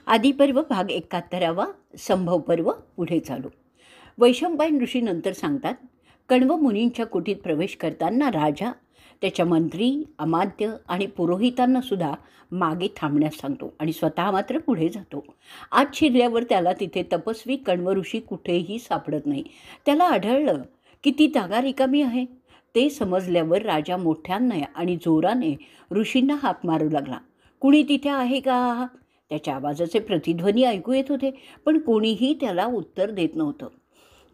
आदिपर्व भाग 71वा संभव पर्व पुढे चालू. वैशंपायन ऋषी नंतर सांगतात, कण्व मुनींच्या कुटीत प्रवेश करताना राजा त्याच्या मंत्री, अमात्य आणि पुरोहितांना सुद्धा मागे थांबण्यास सांगतो आणि स्वतः मात्र पुढे जातो. आत शिरल्यावर त्याला तिथे तपस्वी कण्व ऋषी कुठेही सापडत नाही. त्याला आढळलं की ती जागा रिकामी आहे. ते समजल्यावर राजा मोठ्याने आणि जोराने ऋषींना हाक मारू लागला. कुणी तिथे आहे का? त्याच्या आवाजाचे प्रतिध्वनी ऐकू येत होते, पण कोणीही त्याला उत्तर देत नव्हतं.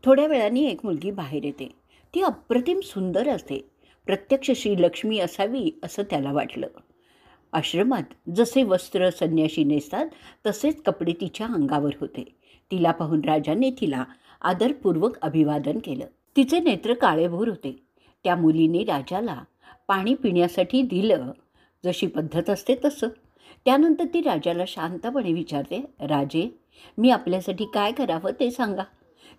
थोड्या वेळाने एक मुलगी बाहेर येते. ती अप्रतिम सुंदर असते. प्रत्यक्ष श्री लक्ष्मी असावी असं त्याला वाटलं. आश्रमात जसे वस्त्र संन्याशी नेसतात तसेच कपडे तिच्या अंगावर होते. तिला पाहून राजाने तिला आदरपूर्वक अभिवादन केलं. तिचे नेत्र काळेभोर होते. त्या मुलीने राजाला पाणी पिण्यासाठी दिलं, जशी पद्धत असते तसं. त्यानंतर ती राजाला शांतपणे विचारते, राजे, मी आपल्यासाठी काय करावं ते सांगा.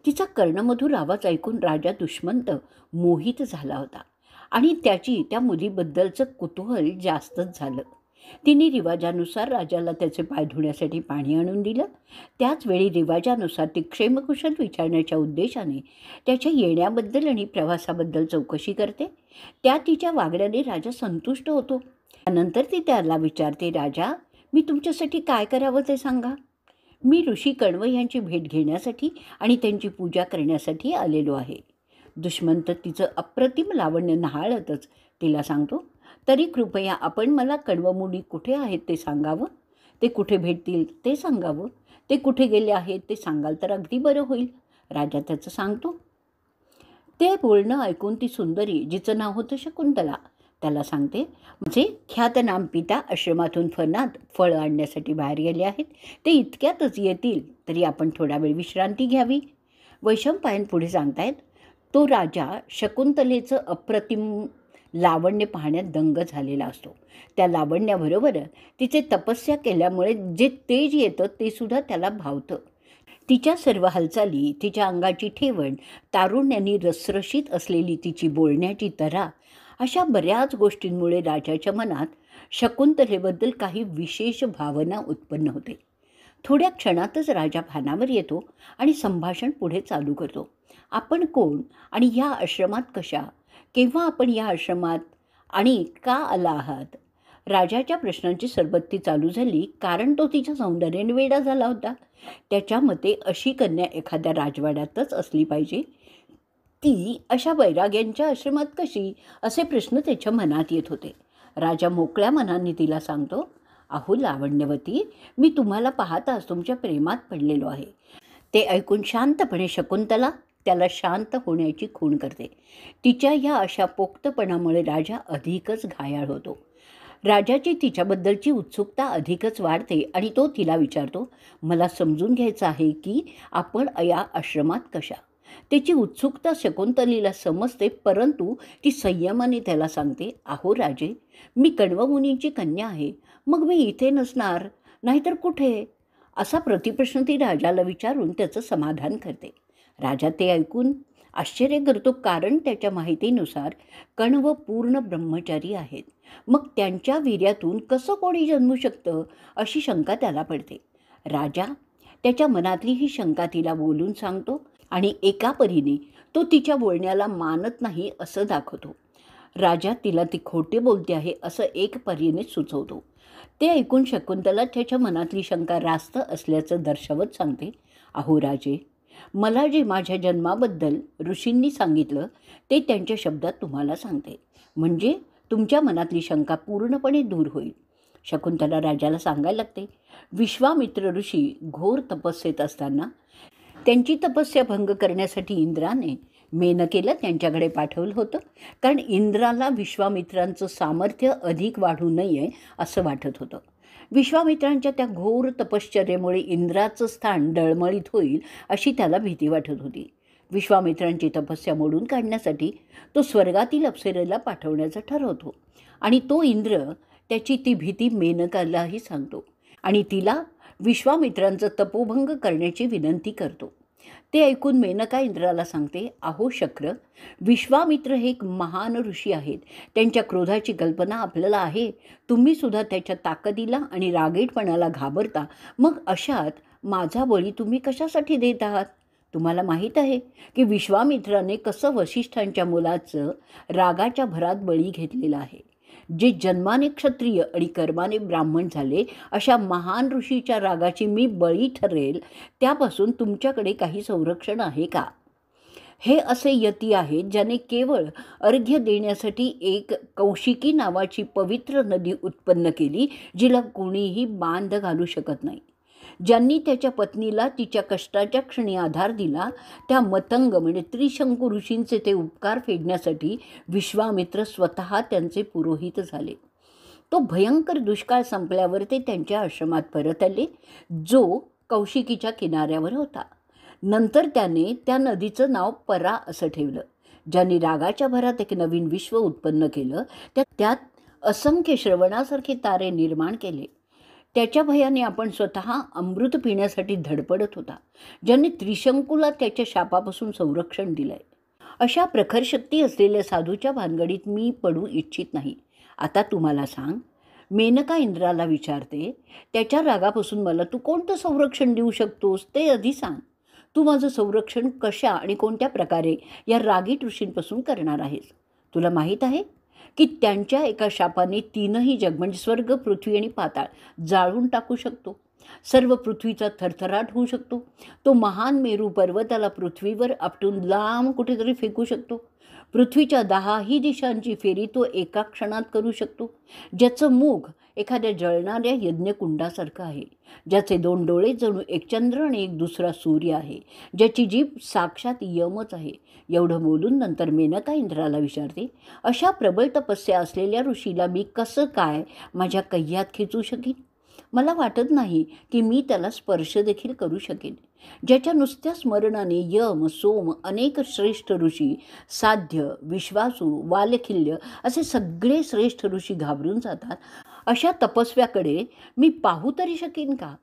तिचा कर्णमधुर आवाज ऐकून राजा दुष्मंत मोहित झाला होता आणि त्याची त्या मुलीबद्दलचं कुतूहल जास्तच झालं. तिने रिवाजानुसार राजाला त्याचे पाय धुण्यासाठी पाणी आणून दिलं. त्याचवेळी रिवाजानुसार ती क्षेमकुशल विचारण्याच्या उद्देशाने त्याच्या येण्याबद्दल आणि प्रवासाबद्दल चौकशी करते. त्या तिच्या वागण्याने राजा संतुष्ट होतो. त्यानंतर ती त्याला विचारते, राजा, मी तुमच्यासाठी काय करावं ते सांगा. मी ऋषी कण्व यांची भेट घेण्यासाठी आणि त्यांची पूजा करण्यासाठी आलेलो आहे. दुष्मंत तिचं अप्रतिम लावण्य न्याहाळतच तिला सांगतो, तरी कृपया आपण मला कण्व मुनी कुठे आहेत ते सांगावं. ते कुठे भेटतील ते सांगावं. ते कुठे गेले आहेत ते सांगाल तर अगदी बरं होईल. राजा त्याचं सांगतो. ते बोलणं ऐकून ती सुंदरी, जिचं नाव होतं शकुंतला, त्याला सांगते, म्हणजे ख्यातनाम पिता आश्रमातून फळ आणण्यासाठी बाहेर गेले आहेत. ते इतक्यातच येतील, तरी आपण थोडा वेळ विश्रांती घ्यावी. वैशंपायन पुढे सांगतायत, तो राजा शकुंतलेचं अप्रतिम लावण्य पाहण्यात दंग झालेला असतो. त्या लावण्याबरोबर तिचे तपस्या केल्यामुळे जे तेज येतं ते सुद्धा त्याला भावतं. तिच्या सर्व हालचाली, तिच्या अंगाची ठेवण, तारुण्याने रसरशीत असलेली तिची बोलण्याची तऱ्हा, अशा बऱ्याच गोष्टींमुळे राजाच्या मनात शकुंतलेबद्दल काही विशेष भावना उत्पन्न होते. थोड्या क्षणातच राजा भानावर येतो आणि संभाषण पुढे चालू करतो. आपण कोण आणि ह्या आश्रमात कशा? केव्हा आपण या आश्रमात आणि का आला आहात? राजाच्या प्रश्नांची सरबत्ती चालू झाली, कारण तो तिच्या सौंदर्याने वेडा झाला होता. त्याच्या मते अशी कन्या एखाद्या राजवाड्यातच असली पाहिजे. ती अशा वैराग्यांच्या आश्रमात कशी, असे प्रश्न त्याच्या मनात येत होते. राजा मोकळ्या मनाने तिला सांगतो, अहो लावण्यवती, मी तुम्हाला पाहताच तुमच्या प्रेमात पडलेलो आहे. ते ऐकून शांतपणे शकुंतला त्याला शांत होण्याची खूण करते. तिच्या ह्या अशा पोक्तपणामुळे राजा अधिकच घायाळ होतो. राजाची तिच्याबद्दलची उत्सुकता अधिकच वाढते आणि तो तिला विचारतो, मला समजून घ्यायचं आहे की आपण या आश्रमात कशा. त्याची उत्सुकता शकुंतलेला समजते, परंतु ती संयमाने त्याला सांगते, अहो राजे, मी कण्व मुनींची कन्या आहे. मग मी इथे नसणार, नाहीतर कुठे? असा प्रतिप्रश्न ती राजाला विचारून त्याचं समाधान करते. राजा ते ऐकून आश्चर्य करतो, कारण त्याच्या माहितीनुसार कण्व पूर्ण ब्रह्मचारी आहेत. मग त्यांच्या वीर्यातून कसं कोणी जन्मू शकतं, अशी शंका त्याला पडते. राजा त्याच्या मनातली ही शंका तिला बोलून सांगतो आणि एका परीने तो तिच्या बोलण्याला मानत नाही असं दाखवतो. राजा तिला ती खोटे बोलते आहे असं एक परीने सुचवतो. ते ऐकून शकुंतला त्याच्या मनातली शंका रास्त असल्याचं दर्शवत सांगते, अहो राजे, मला जे माझ्या जन्माबद्दल ऋषींनी सांगितलं ते त्यांच्या शब्दात तुम्हाला सांगते, म्हणजे तुमच्या मनातली शंका पूर्णपणे दूर होईल. शकुंतला राजाला सांगायला लागते, विश्वामित्र ऋषी घोर तपस्येत असताना त्यांची तपस्या भंग करण्यासाठी इंद्राने मेनकेला त्यांच्याकडे पाठवलं होतं, कारण इंद्राला विश्वामित्रांचं सामर्थ्य अधिक वाढू नये असं वाटत होतं. विश्वामित्रांच्या त्या घोर तपश्चर्येमुळे इंद्राचं स्थान डळमळीत होईल अशी त्याला भीती वाटत होती. विश्वामित्रांची तपस्या मोडून काढण्यासाठी तो स्वर्गातील अप्सरेला पाठवण्याचं ठरवतो आणि तो इंद्र त्याची ती भीती मेनकालाही सांगतो आणि तिला विश्वामित्रांचं तपोभंग करण्याची विनंती करतो. ते ऐकून मेनका इंद्राला सांगते, अहो शक्र, विश्वामित्र हे एक महान ऋषी आहेत. त्यांच्या क्रोधाची कल्पना आपल्याला आहे. तुम्हीसुद्धा त्याच्या ताकदीला आणि रागीटपणाला घाबरता. मग अशात माझा बळी तुम्ही कशासाठी देत आहात? तुम्हाला माहीत आहे की विश्वामित्राने कसं वसिष्ठांच्या मुलाचं रागाच्या भरात बळी घेतलेला आहे. जे जन्माने क्षत्रिय आणि कर्माने ब्राह्मण झाले, अशा महान ऋषीच्या रागाची मी बळी ठरेल, त्यापासून तुमच्याकडे काही संरक्षण आहे का? हे असे यती आहेत ज्याने केवळ अर्घ्य देण्यासाठी एक कौशिकी नावाची पवित्र नदी उत्पन्न केली, जिला कोणीही बांध घालू शकत नाही. ज्यांनी त्याच्या पत्नीला तिच्या कष्टाच्या क्षणी आधार दिला, त्या मतंग म्हणजे त्रिशंकू ऋषींचे ते उपकार फेडण्यासाठी विश्वामित्र स्वतः त्यांचे पुरोहित झाले. तो भयंकर दुष्काळ संपल्यावर ते त्यांच्या आश्रमात परत आले, जो कौशिकीच्या किनाऱ्यावर होता. नंतर त्याने त्या नदीचं नाव परा असं ठेवलं. ज्यांनी रागाच्या भरात एक नवीन विश्व उत्पन्न केलं, त्यात असंख्य श्रवणासारखे तारे निर्माण केले. त्याच्या भयाने आपण स्वतः अमृत पिण्यासाठी धडपडत होता. ज्यांनी त्रिशंकूला त्याच्या शापापासून संरक्षण दिलं आहे. अशा प्रखर शक्ती असलेल्या साधूच्या भानगडीत मी पडू इच्छित नाही. आता तुम्हाला सांग, मेनका इंद्राला विचारते, त्याच्या रागापासून मला तू कोणतं संरक्षण देऊ शकतोस ते आधी सांग. तू माझं संरक्षण कशा आणि कोणत्या प्रकारे या रागीट ऋषींपासून करणार आहेस? तुला माहीत आहे की त्यांच्या एका शापाने तीनही जग म्हणजे स्वर्ग, पृथ्वी आणि पाताळ जाळून टाकू शकतो. सर्व पृथ्वीचा थरथराट होऊ शकतो. तो महान मेरू पर्वताला पृथ्वीवर आपटून लांब कुठेतरी फेकू शकतो. पृथ्वीच्या 10ही दिशांची फेरी तो एका क्षणात करू शकतो. ज्याचं मुख एखाद्या जळणाऱ्या यज्ञकुंडासारखं आहे. ज्याचे 2 डोळे जणू एक चंद्र आणि एक दुसरा सूर्य आहे. ज्याची जीभ साक्षात यमच आहे. एवढं बोलून नंतर मेनका इंद्राला विचारते, अशा प्रबळ तपस्या असलेल्या ऋषीला मी कसं काय माझ्या कह्यात खेचू शकेन? मला वाटत नाही की मी त्याला स्पर्श देखील करू शकेन. ज्याच्या नुसत्या स्मरणाने यम, सोम, अनेक श्रेष्ठ ऋषी, साध्य, विश्वासू, वालखिल्य असे सगळे श्रेष्ठ ऋषी घाबरून जातात, अशा तपस्व्याकडे मी पाहू तरी शकेन का?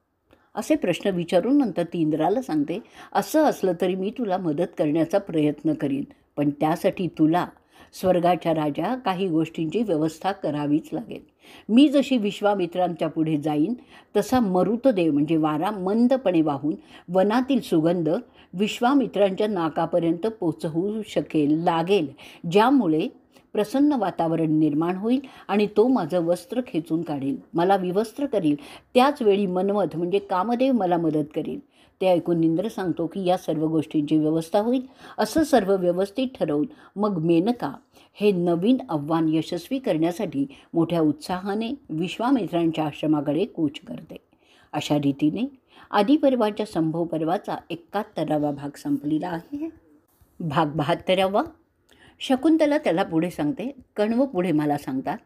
असे प्रश्न विचारून नंतर ती इंद्राला सांगते, असं असलं तरी मी तुला मदत करण्याचा प्रयत्न करीन, पण त्यासाठी तुला स्वर्गाच्या राजा काही गोष्टींची व्यवस्था करावीच लागेल. मी जशी विश्वामित्रांच्या पुढे जाईन तसा मरुतदेव म्हणजे वारा मंदपणे वाहून वनातील सुगंध विश्वामित्रांच्या नाकापर्यंत पोचवू लागेल, ज्यामुळे प्रसन्न वातावरण निर्माण होईल आणि तो माझं वस्त्र खेचून काढेल, मला विवस्त्र करील. त्याच वेळी मनमथ म्हणजे कामदेव मला मदत करील. ते ऐकून इंद्र सांगतो की या सर्व गोष्टींची व्यवस्था होईल. असं सर्व व्यवस्थित ठरवून मग मेनका हे नवीन आव्हान यशस्वी करण्यासाठी मोठ्या उत्साहाने विश्वामित्रांच्या आश्रमाकडे कूच करते. अशा रीतीने आदिपर्वाच्या संभव पर्वाचा 71वा भाग संपलेला आहे. भाग 72वा. शकुंतला त्याला पुढे सांगते, कण्व पुढे मला सांगतात,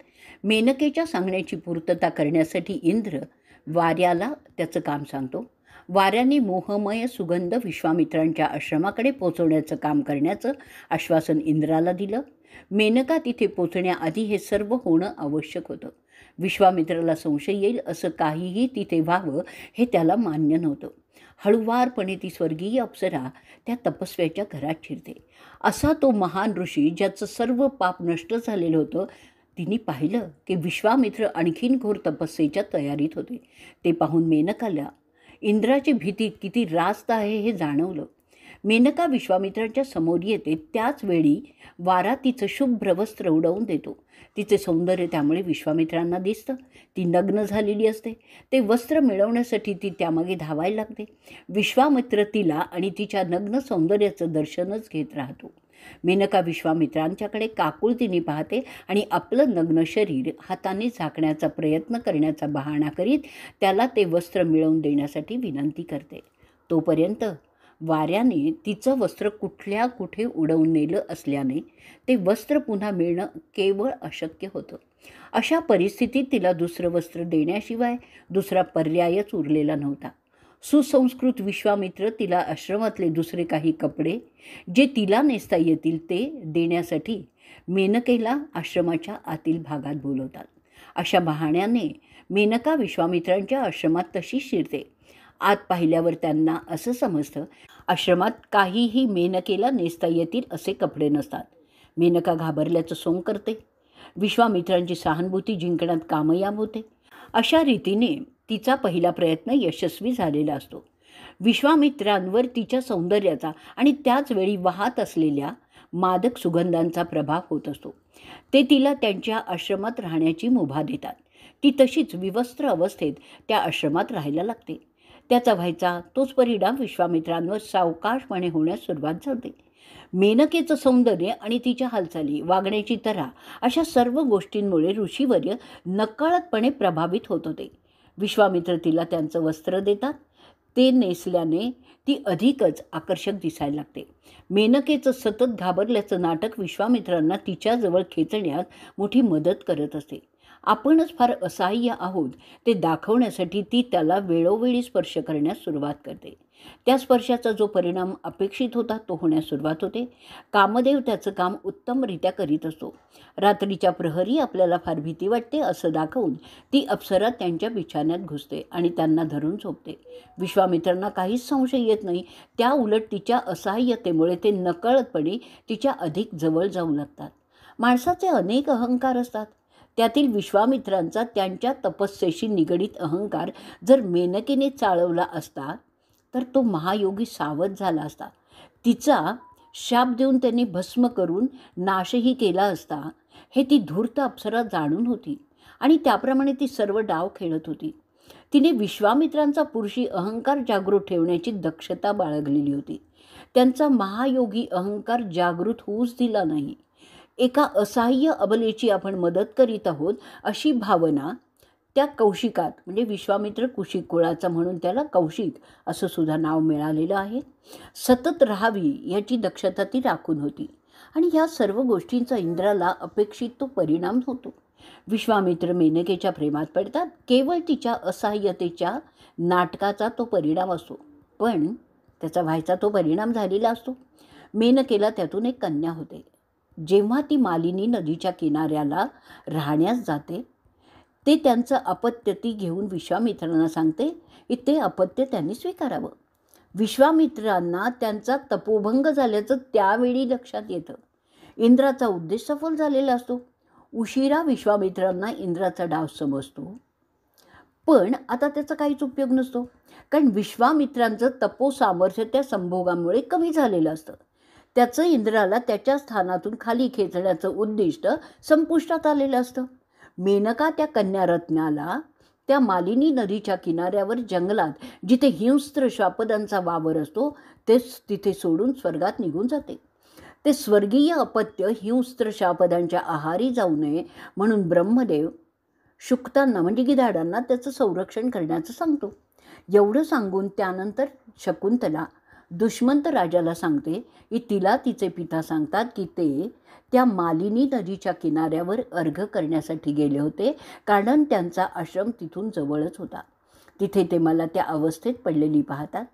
मेनकेच्या सांगण्याची पूर्तता करण्यासाठी इंद्र वाऱ्याला त्याचं काम सांगतो. वाऱ्याने मोहमय सुगंध विश्वामित्रांच्या आश्रमाकडे पोचवण्याचं काम करण्याचं आश्वासन इंद्राला दिलं. मेनका तिथे पोचण्याआधी हे सर्व होणं आवश्यक होतं. विश्वामित्राला संशय येईल असं काहीही तिथे व्हावं हे त्याला मान्य नव्हतं. हळुवारपणे ती स्वर्गीय अप्सरा त्या तपस्व्याच्या घरात शिरते. असा तो महान ऋषी ज्याचं सर्व पाप नष्ट झालेलं होतं, तिने पाहिलं की विश्वामित्र आणखीन घोर तपस्येच्या तयारीत होते. ते पाहून मेनकाला इंद्राची भीती किती रास्त आहे हे जाणवलं. मेनका विश्वामित्रांच्या समोर येते. त्याच वेळी वारा तिचं शुभ्र वस्त्र उडवून देतो. तिचे सौंदर्य त्यामुळे विश्वामित्रांना दिसतं. ती नग्न झालेली असते. ते वस्त्र मिळवण्यासाठी ती त्यामागे धावायला लागते. विश्वामित्र तिला आणि तिच्या नग्न सौंदर्याचं दर्शनच घेत राहतो. मेनका विश्वामित्रांच्याकडे काकुळतीने पाहते आणि आपलं नग्न शरीर हाताने झाकण्याचा प्रयत्न करण्याचा बहाणा करीत त्याला ते वस्त्र मिळवून देण्यासाठी विनंती करते. तोपर्यंत वाऱ्याने तिचं वस्त्र कुठे उडवून नेलं असल्याने ते वस्त्र पुन्हा मिळणं केवळ अशक्य होतं. अशा परिस्थितीत तिला दुसरं वस्त्र देण्याशिवाय दुसरा पर्यायच उरलेला नव्हता. सुसंस्कृत विश्वामित्र तिला आश्रमातले दुसरे काही कपडे जे तिला नेसता येतील ते देण्यासाठी मेनकेला आश्रमाच्या आतील भागात बोलवतात. अशा बहाण्याने मेनका विश्वामित्रांच्या आश्रमात तशी शिरते. आत पाहिल्यावर त्यांना असं समजतं आश्रमात काहीही मेनकेला नेसता येतील असे कपडे नसतात. मेनका घाबरल्याचं सोंग करते. विश्वामित्रांची सहानुभूती जिंकण्यात कामयाब होते. अशा रीतीने तिचा पहिला प्रयत्न यशस्वी झालेला असतो. विश्वामित्रांवर तिच्या सौंदर्याचा आणि त्याच वेळी वाहत असलेल्या मादक सुगंधांचा प्रभाव होत असतो. ते तिला त्यांच्या आश्रमात राहण्याची मुभा देतात. ती तशीच विवस्त्र अवस्थेत त्या आश्रमात राहायला लागते. त्याचा व्हायचा तोच परिणाम विश्वामित्रांवर सावकाशपणे होण्यास सुरुवात झाली. मेनकेचं सौंदर्य आणि तिच्या हालचाली, वागण्याची तऱ्हा अशा सर्व गोष्टींमुळे ऋषीवर्य नकळतपणे प्रभावित होत होते. विश्वामित्र तिला त्यांचं वस्त्र देतात. ते नेसल्याने ती अधिकच आकर्षक दिसायला लागते. मेनकेचं सतत घाबरल्याचं नाटक विश्वामित्रांना तिच्याजवळ खेचण्यात मोठी मदत करत असते. आपणच फार असहाय्य आहोत ते दाखवण्यासाठी ती त्याला वेळोवेळी स्पर्श करण्यास सुरुवात करते. त्या स्पर्शाचा जो परिणाम अपेक्षित होता तो होण्यास सुरुवात होते. कामदेव त्याचं काम उत्तमरित्या करीत असतो. रात्रीच्या प्रहरी आपल्याला फार भीती वाटते असं दाखवून ती अप्सरा त्यांच्या बिछाण्यात घुसते आणि त्यांना धरून झोपते. विश्वामित्रांना काहीच संशय येत नाही. त्या उलट तिच्या असहाय्यतेमुळे ते नकळतपणे तिच्या अधिक जवळ जाऊ लागतात. माणसाचे अनेक अहंकार असतात. त्यातील विश्वामित्रांचा त्यांच्या तपस्येशी निगडीत अहंकार जर मेनकेने चाळवला असता तर तो महायोगी सावध झाला असता. तिचा शाप देऊन त्यांनी भस्म करून नाशही केला असता हे ती धूर्त अप्सरा जाणून होती आणि त्याप्रमाणे ती सर्व डाव खेळत होती. तिने विश्वामित्रांचा पुरुषी अहंकार जागृत ठेवण्याची दक्षता बाळगलेली होती. त्यांचा महायोगी अहंकार जागृत होऊच दिला नाही. एका असहाय्य अबलेची आपण मदत करीत आहोत अशी भावना त्या कौशिकात, म्हणजे विश्वामित्र कुशिक कुळाचा म्हणून त्याला कौशिक असं सुद्धा नाव मिळालेलं आहे, सतत राहावी याची दक्षता ती राखून होती. आणि या सर्व गोष्टींचा इंद्राला अपेक्षित तो परिणाम होतो. विश्वामित्र मेनकेच्या प्रेमात पडतात. केवळ तिच्या असहाय्यतेच्या नाटकाचा तो परिणाम असतो, पण त्याचा व्हायचा तो परिणाम झालेला असतो. मेनकेला त्यातून एक कन्या होते. जेव्हा ती मालिनी नदीच्या किनाऱ्याला राहण्यास जाते ते त्यांचं अपत्य ती घेऊन विश्वामित्रांना सांगते की ते अपत्य त्यांनी स्वीकारावं. विश्वामित्रांना त्यांचा तपोभंग झाल्याचं त्यावेळी लक्षात येतं. इंद्राचा उद्देश सफल झालेला असतो. उशिरा विश्वामित्रांना इंद्राचा डाव समजतो, पण आता त्याचा काहीच उपयोग नसतो, कारण विश्वामित्रांचं तपोसामर्थ्य त्या संभोगामुळे कमी झालेलं असतं. त्याचं इंद्राला त्याच्या स्थानातून खाली खेचण्याचं उद्दिष्ट संपुष्टात आलेलं असतं. मेनका त्या कन्यारत्नाला त्या मालिनी नदीच्या किनाऱ्यावर जंगलात जिथे हिंस्त्र श्वापदांचा वावर असतो तेच तिथे सोडून स्वर्गात निघून जाते. ते स्वर्गीय अपत्य हिंस्त्र श्वापदांच्या आहारी जाऊ नये म्हणून ब्रह्मदेव शुक्तांना म्हणजे गिधाडांना त्याचं संरक्षण करण्याचं सांगतो. एवढं सांगून त्यानंतर शकुंतला दुष्मंत राजाला सांगते की तिला तिचे पिता सांगतात की ते त्या मालिनी नदीच्या किनाऱ्यावर अर्घ करण्यासाठी गेले होते, कारण त्यांचा आश्रम तिथून जवळच होता. तिथे ते मला त्या अवस्थेत पडलेली पाहतात.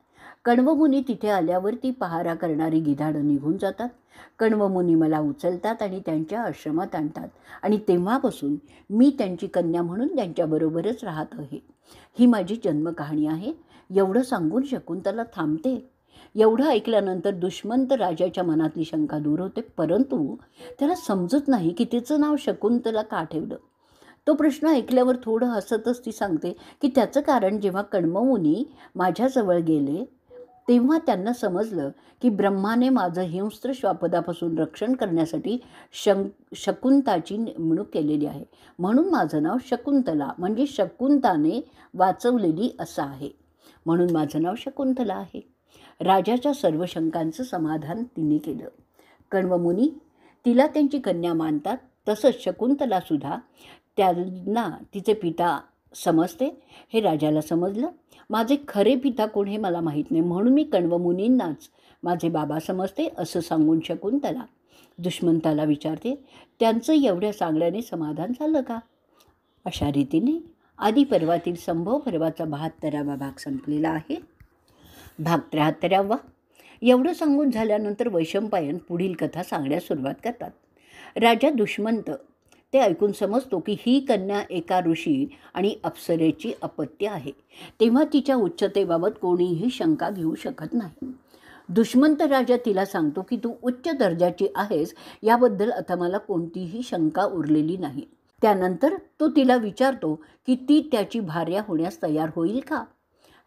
कण्वमुनी तिथे आल्यावर ती पहारा करणारी गिधाडं निघून जातात. कण्वमुनी मला उचलतात आणि त्यांच्या आश्रमात आणतात आणि तेव्हापासून मी त्यांची कन्या म्हणून त्यांच्याबरोबरच राहत आहे. ही माझी जन्मकहाणी आहे. एवढं सांगून शकुंतला थांबते. एवढं ऐकल्यानंतर दुष्मंत राजाच्या मनातली शंका दूर होते, परंतु त्याला समजत नाही की तिचं नाव शकुंतला का ठेवलं. तो प्रश्न ऐकल्यावर थोडं हसतच ती सांगते की त्याचं कारण जेव्हा कण्वमुनी माझ्याजवळ गेले तेव्हा त्यांना समजलं की ब्रह्माने माझं हिंस्त्र श्वापदापासून रक्षण करण्यासाठी शकुंताची नेमणूक केलेली आहे, म्हणून माझं नाव शकुंतला म्हणजे शकुंताने वाचवलेली असं आहे, म्हणून माझं नाव शकुंतला आहे. राजाच्या सर्व शंकांचं समाधान तिने केलं. कण्वमुनी तिला त्यांची कन्या मानतात. तसंच शकुंतलासुद्धा त्यांना तिचे पिता समजते. हे राजाला समजलं. माझे खरे पिता कोण हे मला माहीत नाही, म्हणून मी कण्वमुनींनाच माझे बाबा समजते असं सांगून शकुंतला दुष्मंताला विचारते, त्यांचं एवढ्या सांगण्याने समाधान झालं का. अशा रीतीने आदिपर्वातील संभव पर्वाचा 72वा भाग संपलेला आहे. भाग 73वा. एवढं सांगून झाल्यानंतर वैशंपायन पुढील कथा सांगण्यास सुरुवात करतात. राजा दुष्मंत ते ऐकून समजतो की ही कन्या एका ऋषी आणि अप्सरेची अपत्य आहे. तेव्हा तिच्या उच्चतेबाबत कोणीही शंका घेऊ शकत नाही. दुष्मंत राजा तिला सांगतो की तू उच्च दर्जाची आहेस, याबद्दल आता मला कोणतीही शंका उरलेली नाही. त्यानंतर तो तिला विचारतो की ती त्याची भार्या होण्यास तयार होईल का.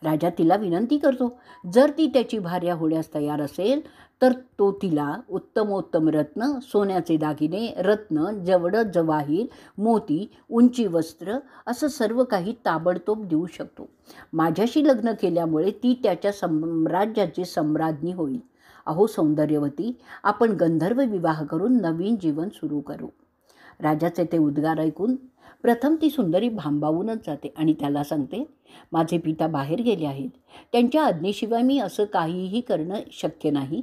राजा तिला विनंती करतो, जर ती त्याची भार्या होण्यास तयार असेल तर तो तिला उत्तमोत्तम रत्न, सोन्याचे दागिने, रत्न, जवळ जवाहीर, मोती, उंची वस्त्र असं सर्व काही ताबडतोब देऊ शकतो. माझ्याशी लग्न केल्यामुळे ती त्याच्या साम्राज्याची सम्राज्ञी होईल. अहो सौंदर्यवती, आपण गंधर्व विवाह करून नवीन जीवन सुरू करू. राजाचे ते उद्गार ऐकून प्रथम ती सुंदरी भांबावूनच जाते आणि त्याला सांगते, माझे पिता बाहेर गेले आहेत. त्यांच्या आज्ञेशिवाय मी असं काहीही करणं शक्य नाही.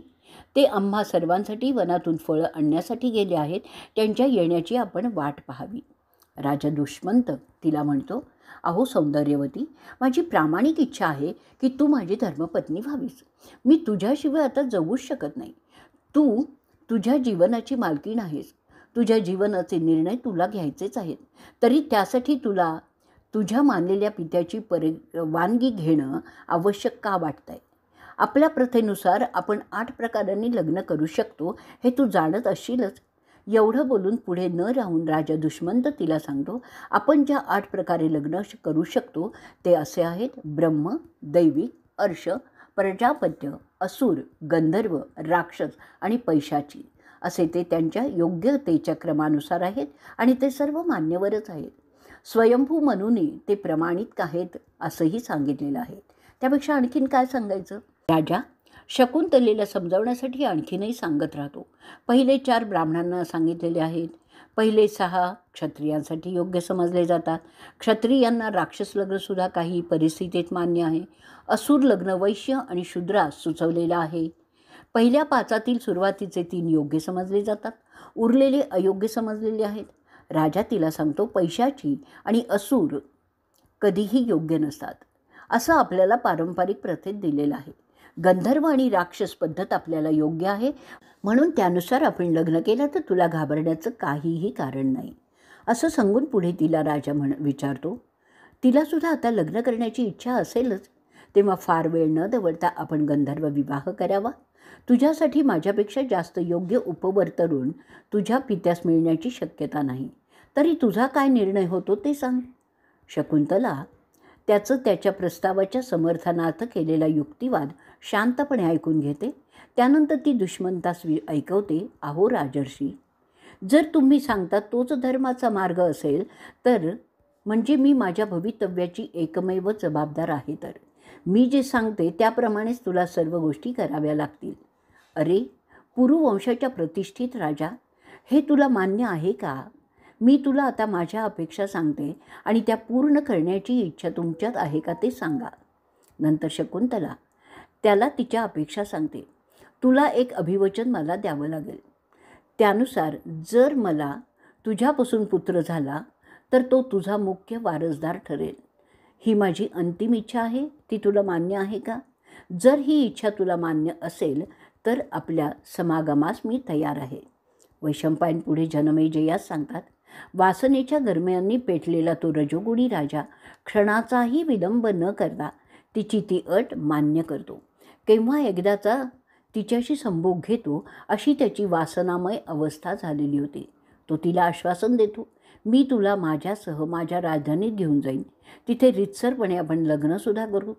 ते आम्हा सर्वांसाठी वनातून फळं आणण्यासाठी गेले आहेत. त्यांच्या येण्याची आपण वाट पाहावी. राजा दुष्मंत तिला म्हणतो, अहो सौंदर्यवती, माझी प्रामाणिक इच्छा आहे की तू माझी धर्मपत्नी व्हावीस. मी तुझ्याशिवाय आता जगूच शकत नाही. तू तुझ्या जीवनाची मालकीण आहेस. तुझ्या जीवनाचे निर्णय तुला घ्यायचेच आहेत. तरी त्यासाठी तुला तुझ्या मानलेल्या पित्याची परवानगी घेणं आवश्यक का वाटतंय? आपल्या प्रथेनुसार आपण 8 प्रकारांनी लग्न करू शकतो, हे तू जाणत असशीलच. एवढं बोलून पुढे न राहून राजा दुष्मंत तिला सांगतो, आपण ज्या 8 प्रकारे लग्न करू शकतो ते असे आहेत: ब्रह्म, दैविक, अर्श, प्रजापत्य, असुर, गंधर्व, राक्षस आणि पैशाची. असे ते त्यांच्या योग्यतेच्या क्रमानुसार आहेत आणि ते सर्व मान्यवरच आहेत. स्वयंभू मनूने ते प्रमाणित आहेत असंही सांगितलेलं आहे. त्यापेक्षा आणखीन काय सांगायचं. राजा शकुंतलेला समजावण्यासाठी आणखीनही सांगत राहतो. पहिले 4 ब्राह्मणांना सांगितलेले आहेत. पहिले 6 क्षत्रियांसाठी योग्य समजले जातात. क्षत्रियांना राक्षस लग्नसुद्धा काही परिस्थितीत मान्य आहे. असुर लग्न वैश्य आणि शूद्रास सुचवलेलं आहे. पहिल्या 5 सुरुवातीचे 3 योग्य समजले जातात. उरलेले अयोग्य समजलेले आहेत. राजा तिला सांगतो, पैशाची आणि असुर कधीही योग्य नसतात असं आपल्याला पारंपरिक प्रथेत दिलेलं आहे. गंधर्व आणि राक्षस पद्धत आपल्याला योग्य आहे, म्हणून त्यानुसार आपण लग्न केलं तर तुला घाबरण्याचं काहीही कारण नाही असं सांगून पुढे तिला राजा विचारतो, तिलासुद्धा आता लग्न करण्याची इच्छा असेलच, तेव्हा फार वेळ न दवडता आपण गंधर्व विवाह करावा. तुझ्यासाठी माझ्यापेक्षा जास्त योग्य उपवर तरुण तुझ्या पित्यास मिळण्याची शक्यता नाही. तरी तुझा काय निर्णय होतो ते सांग. शकुंतला त्याचं त्याच्या प्रस्तावाच्या समर्थनार्थ केलेला युक्तिवाद शांतपणे ऐकून घेते. त्यानंतर ती दुष्मंतास ऐकवते, अहो राजर्षी, जर तुम्ही सांगता तोच धर्माचा मार्ग असेल तर म्हणजे मी माझ्या भवितव्याची एकमेव जबाबदार आहे. तर मी जे सांगते त्याप्रमाणेच तुला सर्व गोष्टी कराव्या लागतील. अरे पुरुवंशाच्या प्रतिष्ठित राजा, हे तुला मान्य आहे का? मी तुला आता माझ्या अपेक्षा सांगते आणि त्या पूर्ण करण्याची इच्छा तुमच्यात आहे का ते सांगा. नंतर शकुंतला त्याला तिच्या अपेक्षा सांगते. तुला एक अभिवचन मला द्यावं लागेल. त्यानुसार जर मला तुझ्यापासून पुत्र झाला तर तो तुझा मुख्य वारसदार ठरेल. ही माझी अंतिम इच्छा आहे. ती तुला मान्य आहे का? जर ही इच्छा तुला मान्य असेल तर आपल्या समागमास मी तयार आहे. वैशंपायन पुढे जनमेजयास सांगतात, वासनेच्या गरम्यांनी पेटलेला तो रजोगुणी राजा क्षणाचाही विलंब न करता तिची ती अट मान्य करतो. केव्हा एकदाचा तिच्याशी संभोग घेतो अशी त्याची वासनामय अवस्था झालेली होती. तो तिला आश्वासन देतो, मी तुला माझ्यासह माझ्या राजधानीत घेऊन जाईन. तिथे रीतसरपणे आपण लग्नसुद्धा करू.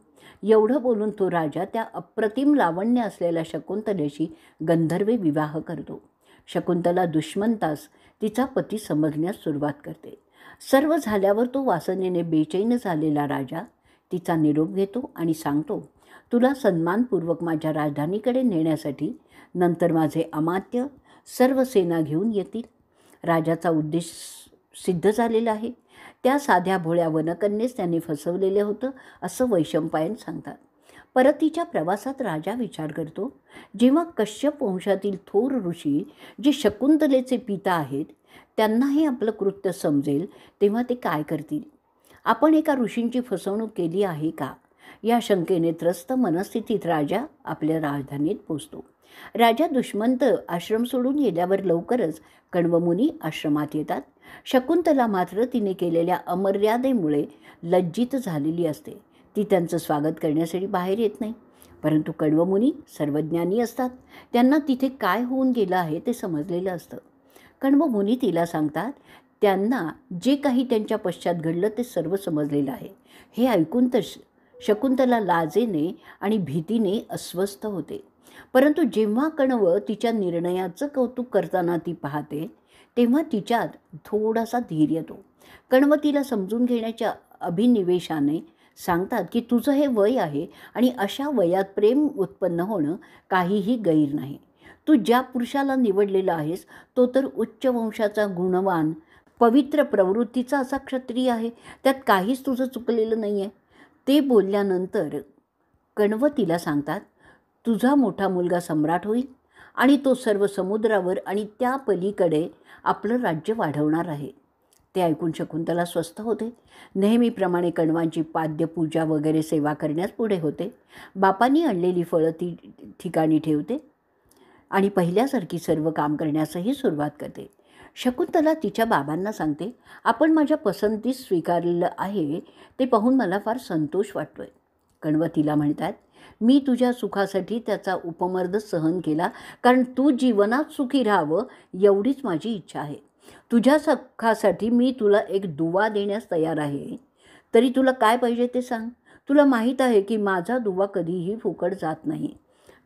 एवढं बोलून तो राजा त्या अप्रतिम लावण्य असलेल्या शकुंतलेशी गंधर्व विवाह करतो. शकुंतला दुष्मंतास तिचा पती समजण्यास सुरुवात करते. सर्व झाल्यावर तो वासनेने बेचैन झालेला राजा तिचा निरोप घेतो आणि सांगतो, तुला सन्मानपूर्वक माझ्या राजधानीकडे नेण्यासाठी नंतर माझे अमात्य सर्व सेना घेऊन येतील. राजाचा उद्देश सिद्ध झालेला आहे. त्या साध्या भोळ्या वनकन्येस त्याने फसवलेले होतं असं वैशंपायन सांगतात. परतीच्या प्रवासात राजा विचार करतो, जेव्हा कश्यप वंशातील थोर ऋषी जे शकुंतलेचे पिता आहेत त्यांनाही आपलं कृत्य समजेल तेव्हा ते काय करतील. आपण एका ऋषींची फसवणूक केली आहे का या शंकेने त्रस्त मनस्थितीत राजा आपल्या राजधानीत पोचतो. राजा दुष्मंत आश्रम सोडून गेल्यावर लवकरच कण्वमुनी आश्रमात येतात. शकुंतला मात्र तिने केलेल्या अमर्यादेमुळे लज्जित झालेली असते. ती त्यांचं स्वागत करण्यासाठी बाहेर येत नाही. परंतु कण्वमुनी सर्वज्ञानी असतात. त्यांना तिथे काय होऊन गेलं आहे ते समजलेलं असतं. कण्वमुनी तिला सांगतात त्यांना जे काही त्यांच्या पश्चात घडलं ते सर्व समजलेलं आहे. हे ऐकून तर शकुंतला लाजेने आणि भीतीने अस्वस्थ होते. परंतु जेव्हा कण्व तिच्या निर्णयाचं कौतुक करताना ती पाहते तेव्हा तिच्यात थोडासा धीर येतो. कण्व तिला समजून घेण्याच्या अभिनिवेशाने सांगतात की तुझं हे वय आहे आणि अशा वयात प्रेम उत्पन्न होणं काहीही गैर नाही. तू ज्या पुरुषाला निवडलेला आहेस तो तर उच्च वंशाचा, गुणवान, पवित्र प्रवृत्तीचा असा क्षत्रिय आहे. त्यात काहीच तुझं चुकलेलं नाही आहे. ते बोलल्यानंतर कण्व तिला सांगतात तुझा मोठा मुलगा सम्राट होईल आणि तो सर्व समुद्रावर आणि त्या पलीकडे आपलं राज्य वाढवणार आहे. ते ऐकून शकुंतला स्वस्थ होते. नेहमीप्रमाणे कण्वांची पाद्यपूजा वगैरे सेवा करण्यास पुढे होते. बापांनी आणलेली फळं ती ठिकाणी ठेवते आणि पहिल्यासारखी सर्व काम करण्यासही सुरुवात करते. शकुंतला तिच्या बाबांना सांगते आपण माझ्या पसंतीस स्वीकारलेलं आहे ते पाहून मला फार संतोष वाटतोय. कण्व तिला म्हणतात मी तुझ्या सुखासाठी त्याचा उपमर्द सहन केला कारण तू जीवनात सुखी राहावं एवढीच माझी इच्छा आहे. तुझ्या सुखासाठी मी तुला एक दुवा देण्यास तयार आहे. तरी तुला काय पाहिजे ते सांग. तुला माहीत आहे की माझा दुवा कधीही फुकट जात नाही.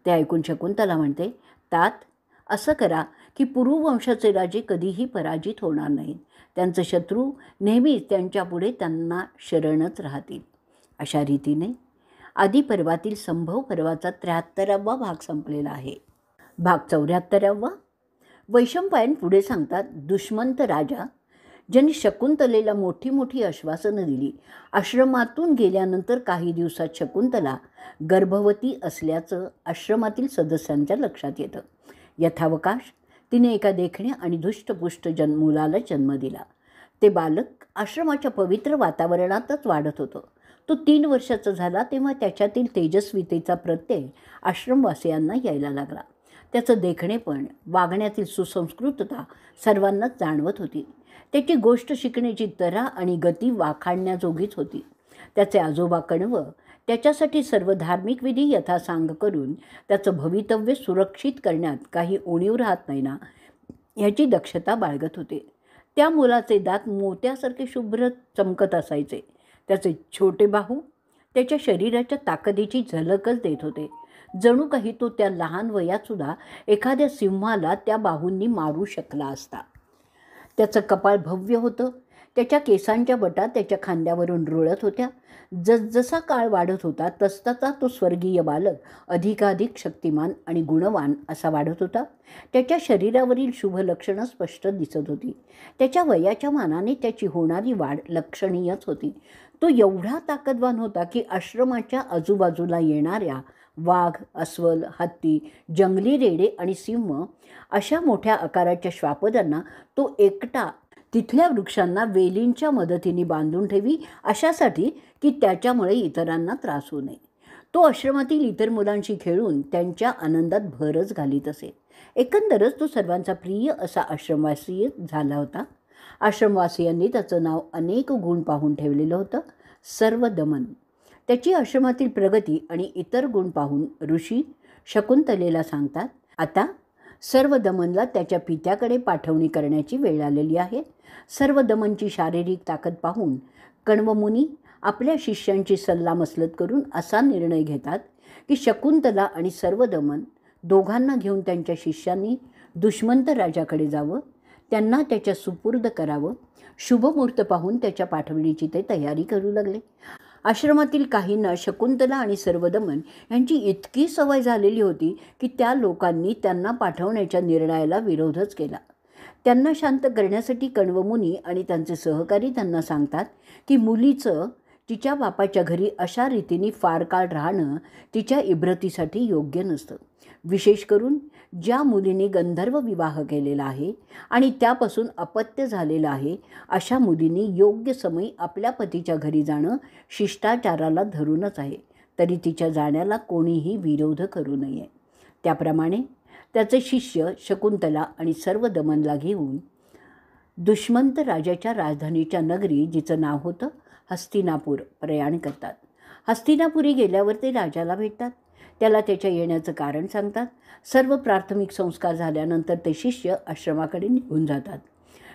ते ऐकून शकुंतला म्हणते तात असं करा की पुरुवंशाचे राजे कधीही पराजित होणार नाहीत. त्यांचे शत्रू नेहमीच त्यांच्यापुढे त्यांना शरणच राहतील. अशा रीतीने आदिपर्वातील संभव पर्वाचा 73वा भाग संपलेला आहे. भाग 74वा. वैशंपायन पुढे सांगतात दुष्मंत राजा ज्यांनी शकुंतलेला मोठी मोठी आश्वासनं दिली. आश्रमातून गेल्यानंतर काही दिवसात शकुंतला गर्भवती असल्याचं आश्रमातील सदस्यांच्या लक्षात येतं. यथावकाश तिने एका देखण्या आणि धुष्टपुष्ट मुलाला जन्म दिला. ते बालक आश्रमाच्या पवित्र वातावरणातच वाढत होतं. तो 3 वर्षाचा झाला तेव्हा त्याच्यातील तेजस्वितेचा प्रत्यय आश्रमवासियांना यायला लागला. त्याचं देखणेपण, वागण्यातील सुसंस्कृतता सर्वांनाच जाणवत होती. त्याची गोष्ट शिकण्याची तऱ्हा आणि गती वाखाणण्याजोगीच होती. त्याचे आजोबा कण्व त्याच्यासाठी सर्व धार्मिक विधी यथासांग करून त्याचं भवितव्य सुरक्षित करण्यात काही उणीव राहत नाही ना याची दक्षता बाळगत होते. त्या मुलाचे दात मोत्यासारखे शुभ्र चमकत असायचे. त्याचे छोटे बाहू त्याच्या शरीराच्या ताकदीची झलकच देत होते. जणू काही तो त्या लहान वयातसुद्धा एखाद्या सिंहाला त्या बाहूंनी मारू शकला असता. त्याचं कपाळ भव्य होतं. त्याच्या केसांच्या बटा त्याच्या खांद्यावरून रुळत होत्या. जसजसा काळ वाढत होता तसतसा तो स्वर्गीय बालक अधिकाधिक शक्तिमान आणि गुणवान असा वाढत होता. त्याच्या शरीरावरील शुभ लक्षणं स्पष्ट दिसत होती. त्याच्या वयाच्या मानाने त्याची होणारी वाढ लक्षणीयच होती. तो एवढा ताकदवान होता की आश्रमाच्या आजूबाजूला येणाऱ्या वाघ, अस्वल, हत्ती, जंगली रेडे आणि सिंह अशा मोठ्या आकाराच्या श्वापदांना तो एकटा तिथल्या वृक्षांना वेलींच्या मदतीने बांधून ठेवी अशासाठी की त्याच्यामुळे इतरांना त्रास होऊ नये. तो आश्रमातील इतर मुलांशी खेळून त्यांच्या आनंदात भरच घालीत असे. एकंदरच तो सर्वांचा प्रिय असा आश्रमवासी झाला होता. आश्रमवासियांनी त्याचं नाव अनेक गुण पाहून ठेवलेलं होतं, सर्वदमन. त्याची आश्रमातील प्रगती आणि इतर गुण पाहून ऋषी शकुंतलेला सांगतात आता सर्वदमनला त्याच्या पित्याकडे पाठवणी करण्याची वेळ आलेली आहे. सर्वदमनची शारीरिक ताकद पाहून कण्वमुनी आपल्या शिष्यांची सल्लामसलत करून असा निर्णय घेतात की शकुंतला आणि सर्वदमन दोघांना घेऊन त्यांच्या शिष्यांनी दुष्मंत राजाकडे जावं, त्यांना त्याच्या सुपूर्द करावं. शुभमुहूर्त पाहून त्याच्या पाठवणीची ते तयारी करू लागले. आश्रमातील काहींना शकुंतला आणि सर्वदमन यांची इतकी सवय झालेली होती की त्या लोकांनी त्यांना पाठवण्याच्या निर्णयाला विरोधच केला. त्यांना शांत करण्यासाठी कण्वमुनी आणि त्यांचे सहकारी त्यांना सांगतात की मुलीचं तिच्या बापाच्या घरी अशा रीतीने फार काळ राहणं तिच्या इब्रतीसाठी योग्य नसतं. विशेष करून ज्या मुलीने गंधर्व विवाह केलेला आहे आणि त्यापासून अपत्य झालेलं आहे अशा मुलींनी योग्य समय आपल्या पतीच्या घरी जाणं शिष्टाचाराला धरूनच आहे. तरी तिच्या जाण्याला कोणीही विरोध करू नये. त्याप्रमाणे त्याचे शिष्य शकुंतला आणि सर्व दमनला घेऊन दुष्मंत राजाच्या राजधानीच्या नगरी, जिचं नाव होतं हस्तिनापूर, प्रयाण करतात. हस्तिनापुरी गेल्यावर ते राजाला भेटतात. त्याला त्याच्या येण्याचं कारण सांगतात. सर्व प्राथमिक संस्कार झाल्यानंतर ते शिष्य आश्रमाकडे निघून जातात.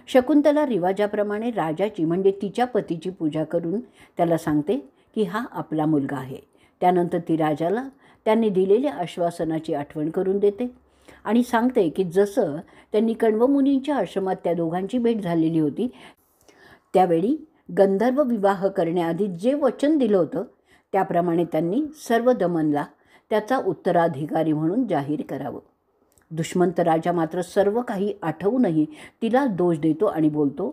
शकुंतला रिवाजाप्रमाणे राजाची म्हणजे तिच्या पतीची पूजा करून त्याला सांगते की हा आपला मुलगा आहे. त्यानंतर ती राजाला त्यांनी दिलेल्या आश्वासनाची आठवण करून देते आणि सांगते की जसं त्यांनी कण्वमुनींच्या आश्रमात त्या दोघांची भेट झालेली होती, त्यावेळी गंधर्व विवाह करण्याआधी जे वचन दिलं होतं त्याप्रमाणे त्यांनी सर्व दमनला त्याचा उत्तराधिकारी म्हणून जाहीर करावं. दुष्मंत राजा मात्र सर्व काही आठवूनही तिला दोष देतो आणि बोलतो,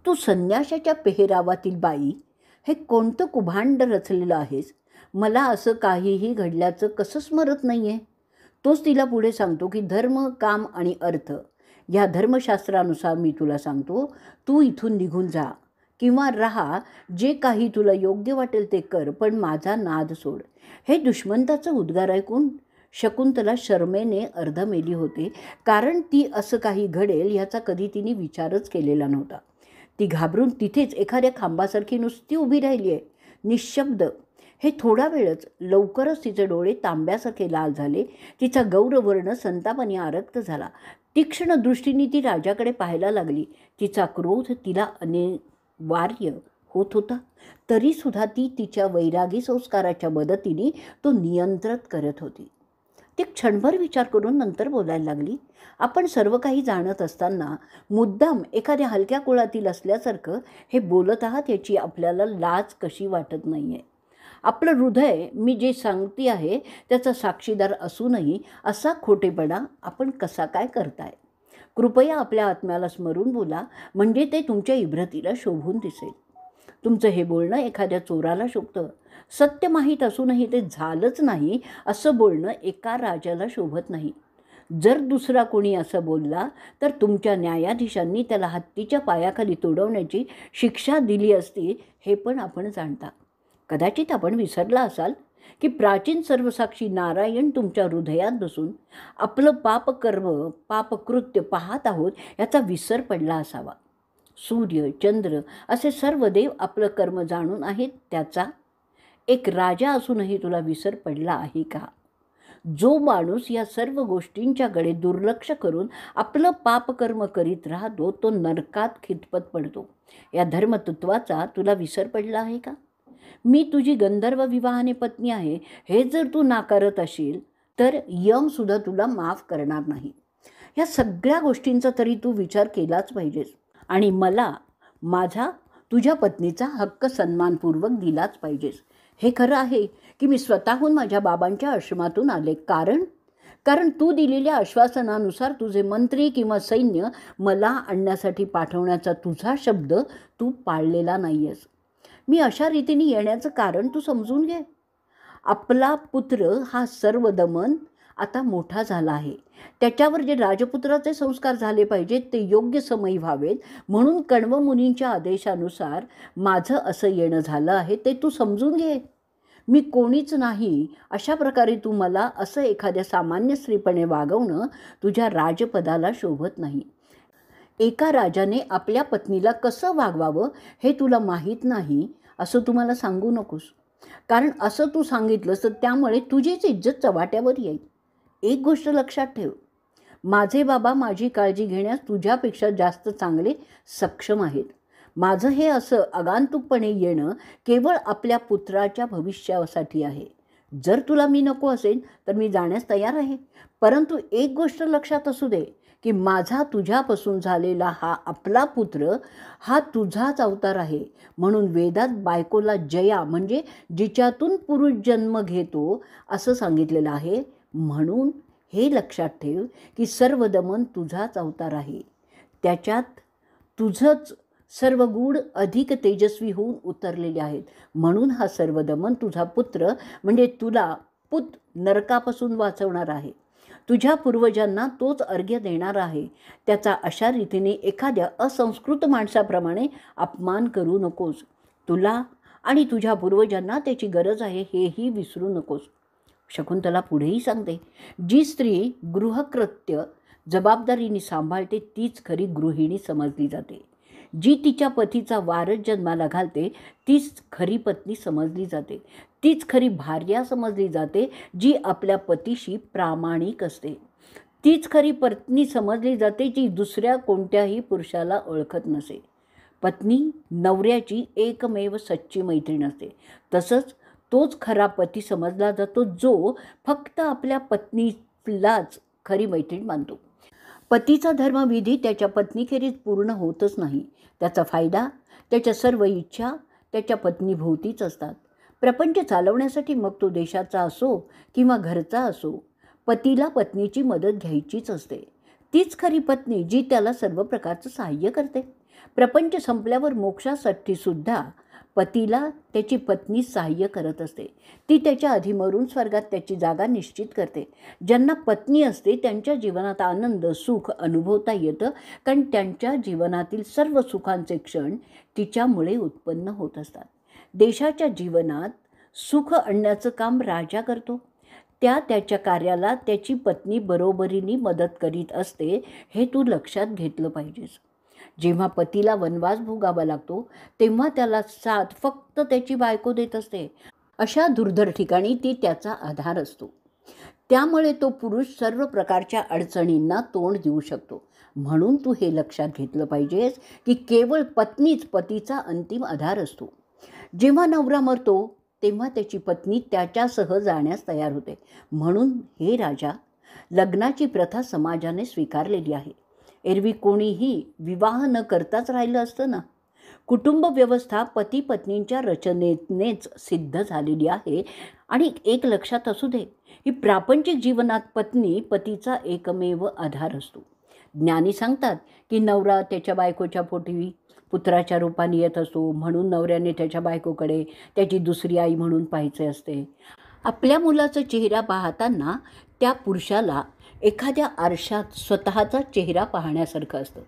तू संन्याशाच्या पेहरावातील बाई, हे कोणतं कुभांड रचलेलं आहेस? मला असं काहीही घडल्याचं कसं स्मरत नाही आहे. तोच तिला पुढे सांगतो की धर्म, काम आणि अर्थ या धर्मशास्त्रानुसार मी तुला सांगतो, तू इथून निघून जा किंवा राहा, जे काही तुला योग्य वाटेल ते कर, पण माझा नाद सोड. हे दुष्मंताचं उद्गार ऐकून शकुंतला शरमेने अर्धमेली होते, कारण ती असं काही घडेल ह्याचा कधी तिने विचारच केलेला नव्हता. ती घाबरून तिथेच एखाद्या खांबासारखी नुसती उभी राहिली आहे, निशब्द. हे थोडा वेळच, लवकरच तिचे डोळे तांब्यासारखे लाल झाले. तिचा गौरवर्ण संतापाने आरक्त झाला. तीक्ष्ण दृष्टीने ती राजाकडे पाहायला लागली. तिचा क्रोध तिला अनिवार्य होत होता, तरीसुद्धा ती तिच्या वैरागी संस्काराच्या मदतीने तो नियंत्रित करत होती. ती क्षणभर विचार करून नंतर बोलायला लागली, आपण सर्व काही जाणत असताना मुद्दाम एखाद्या हलक्या कुळातील असल्यासारखं हे बोलत आहात, याची आपल्याला लाज कशी वाटत नाही आहे? आपलं हृदय मी जे सांगते आहे त्याचा साक्षीदार असूनही असा खोटेपणा आपण कसा काय करताय? कृपया आपल्या आत्म्याला स्मरून बोला, म्हणजे ते तुमच्या इब्रतीला शोभून दिसेल. तुमचं हे बोलणं एखाद्या चोराला शोभतं. सत्य माहीत असूनही ते झालंच नाही असं बोलणं एका राजाला शोभत नाही. जर दुसरा कोणी असं बोलला तर तुमच्या न्यायाधीशांनी त्याला हत्तीच्या पायाखाली तुडवण्याची शिक्षा दिली असती, हे पण आपण जाणता. कदाचित आपण विसरला असाल की प्राचीन सर्वसाक्षी नारायण तुमच्या हृदयात बसून आपलं पापकर्म, पापकृत्य पाहत आहोत याचा विसर पडला असावा. सूर्य, चंद्र असे सर्व देव आपलं कर्म जाणून आहेत त्याचा. एक राजा असूनही तुला विसर पडला आहे का? जो माणूस या सर्व गोष्टींच्याकडे दुर्लक्ष करून आपलं पापकर्म करीत राहतो तो नरकात खितपत पडतो. या धर्मतत्वाचा तुला विसर पडला आहे का? मी तुझी गंधर्व विवाहाने पत्नी आहे हे जर तू नाकारत असशील तर यमसुद्धा तुला माफ करणार नाही. या सगळ्या गोष्टींचा तरी तू विचार केलाच पाहिजेस आणि मला माझा तुझ्या पत्नीचा हक्क सन्मानपूर्वक दिलाच पाहिजेस. हे खरं आहे की मी स्वतःहून माझ्या बाबांच्या आश्रमातून आले, कारण तू दिलेल्या आश्वासनानुसार तुझे मंत्री किंवा सैन्य मला आणण्यासाठी पाठवण्याचा तुझा शब्द तू पाळलेला नाही आहेस. मी अशा रीतीने येण्याचं कारण तू समजून घे. आपला पुत्र हा सर्व दमन आता मोठा झाला आहे. त्याच्यावर जे राजपुत्राचे संस्कार झाले पाहिजेत ते योग्य समयी व्हावेत, म्हणून कण्व मुनींच्या आदेशानुसार माझं असं येणं झालं आहे, ते तू समजून घे. मी कोणीच नाही अशा प्रकारे तू मला असं एखाद्या सामान्य स्त्रीपणे वागवणं तुझ्या राजपदाला शोभत नाही. एका राजाने आपल्या पत्नीला कसं वागवावं हे तुला माहीत नाही असं तू मला सांगू नकोस, कारण असं तू सांगितलंस तर त्यामुळे तुझीच इज्जत चव्हाट्यावर येईल. एक गोष्ट लक्षात ठेव, माझे बाबा माझी काळजी घेण्यास तुझ्यापेक्षा जास्त चांगले सक्षम आहेत. माझं हे असं आगंतुकपणे येणं केवळ आपल्या पुत्राच्या भविष्यासाठी आहे. जर तुला मी नको असेल तर मी जाण्यास तयार आहे, परंतु एक गोष्ट लक्षात असू दे की माझा तुझ्यापासून झालेला हा आपला पुत्र हा तुझाच अवतार आहे. म्हणून वेदात बायकोला जया म्हणजे जिच्यातून पुरुष जन्म घेतो असं सांगितलेलं आहे. म्हणून हे लक्षात ठेव की सर्व दमन तुझाच अवतार आहे. त्याच्यात तुझंच सर्व गुण अधिक तेजस्वी होऊन उतरलेले आहेत. म्हणून हा सर्व दमन तुझा पुत्र म्हणजे तुला पुत नरकापासून वाचवणार आहे. तुझ्या पूर्वजांना तोच अर्घ्य देणार आहे. त्याचा अशा रीतीने एखाद्या असंस्कृत माणसाप्रमाणे अपमान करू नकोस. तुला आणि तुझ्या पूर्वजांना त्याची गरज आहे हेही विसरू नकोस. शकुंतला पुढेही सांगते, जी स्त्री गृहकृत्य जबाबदारीने सांभाळते तीच खरी गृहिणी समजली जाते. जी तिच्या पतीचा वारस जन्माला घालते तीच खरी पत्नी समजली जाते. तीच खरी भार्या समजली जाते, जी आपल्या पतीशी प्रामाणिक असते. तीच खरी पत्नी समजली जाते, जी दुसऱ्या कोणत्याही पुरुषाला ओळखत नसे. पत्नी नवऱ्याची एकमेव सच्ची मैत्रीण असते. तसंच तोच खरा पती समजला जातो, जो फक्त आपल्या पत्नीलाच खरी मैत्रीण मानतो. पतीचा धर्मविधी त्याच्या पत्नीखेरीज पूर्ण होतच नाही. त्याचा फायदा, त्याच्या सर्व इच्छा त्याच्या पत्नीभोवतीच असतात. प्रपंच चालवण्यासाठी मग तो देशाचा असो किंवा घरचा असो, पतीला पत्नीची मदत घ्यायचीच असते. तीच खरी पत्नी जी त्याला सर्व प्रकारचं सहाय्य करते. प्रपंच संपल्यावर मोक्षासाठी सुद्धा पतीला त्याची पत्नी सहाय्य करत असते. ती त्याच्या आधी मरून स्वर्गात त्याची जागा निश्चित करते. ज्यांना पत्नी असते त्यांच्या जीवनात आनंद सुख अनुभवता येतं, कारण त्यांच्या जीवनातील सर्व सुखांचे क्षण तिच्यामुळे उत्पन्न होत असतात. देशाच्या जीवनात सुख आणण्याचं काम राजा करतो. त्याच्या कार्याला त्याची पत्नी बरोबरीने मदत करीत असते, हे तू लक्षात घेतलं पाहिजेस. जेव्हा पतीला वनवास भोगावा लागतो तेव्हा त्याला साथ फक्त त्याची बायको देत असते. अशा दुर्धर ठिकाणी ती त्याचा आधार असतो. त्यामुळे तो पुरुष सर्व प्रकारच्या अडचणींना तोंड देऊ शकतो. म्हणून तू हे लक्षात घेतलं पाहिजेस की केवळ पत्नीच पतीचा अंतिम आधार असतो. जेव्हा नवरा मरतो तेव्हा त्याची पत्नी त्याच्यासह जाण्यास तयार होते. म्हणून हे राजा, लग्नाची प्रथा समाजाने स्वीकारलेली आहे. एरवी कोणीही विवाह न करताच राहिलं असतं ना. कुटुंब व्यवस्था पती पत्नींच्या रचनेनेच सिद्ध झालेली आहे. आणि एक लक्षात असू दे, ही प्रापंचिक जीवनात पत्नी पतीचा एकमेव आधार असतो. ज्ञानी सांगतात की नवरा त्याच्या बायकोच्या पोटी पुत्राच्या रूपाने येत असतो, म्हणून नवऱ्याने त्याच्या बायकोकडे त्याची दुसरी आई म्हणून पाहायचे असते. आपल्या मुलाचा चेहरा पाहताना त्या पुरुषाला एखाद्या आरशात स्वतःचा चेहरा पाहण्यासारखं असतं.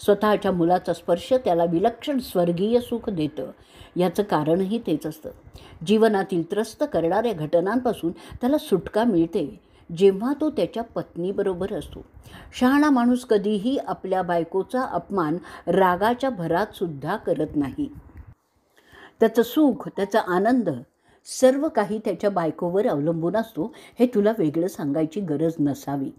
स्वतःच्या मुलाचा स्पर्श त्याला विलक्षण स्वर्गीय सुख देतं. याचं कारणही तेच असतं. जीवनातील त्रस्त करणाऱ्या घटनांपासून त्याला सुटका मिळते जेव्हा तो त्याच्या पत्नीबरोबर असतो. शहाणा माणूस कधीही आपल्या बायकोचा अपमान रागाच्या भरात सुद्धा करत नाही. त्याचं सुख, त्याचा आनंद सर्व काही त्याच्या बायकोवर अवलंबून असतो, हे तुला वेगळं सांगायची गरज नसावी.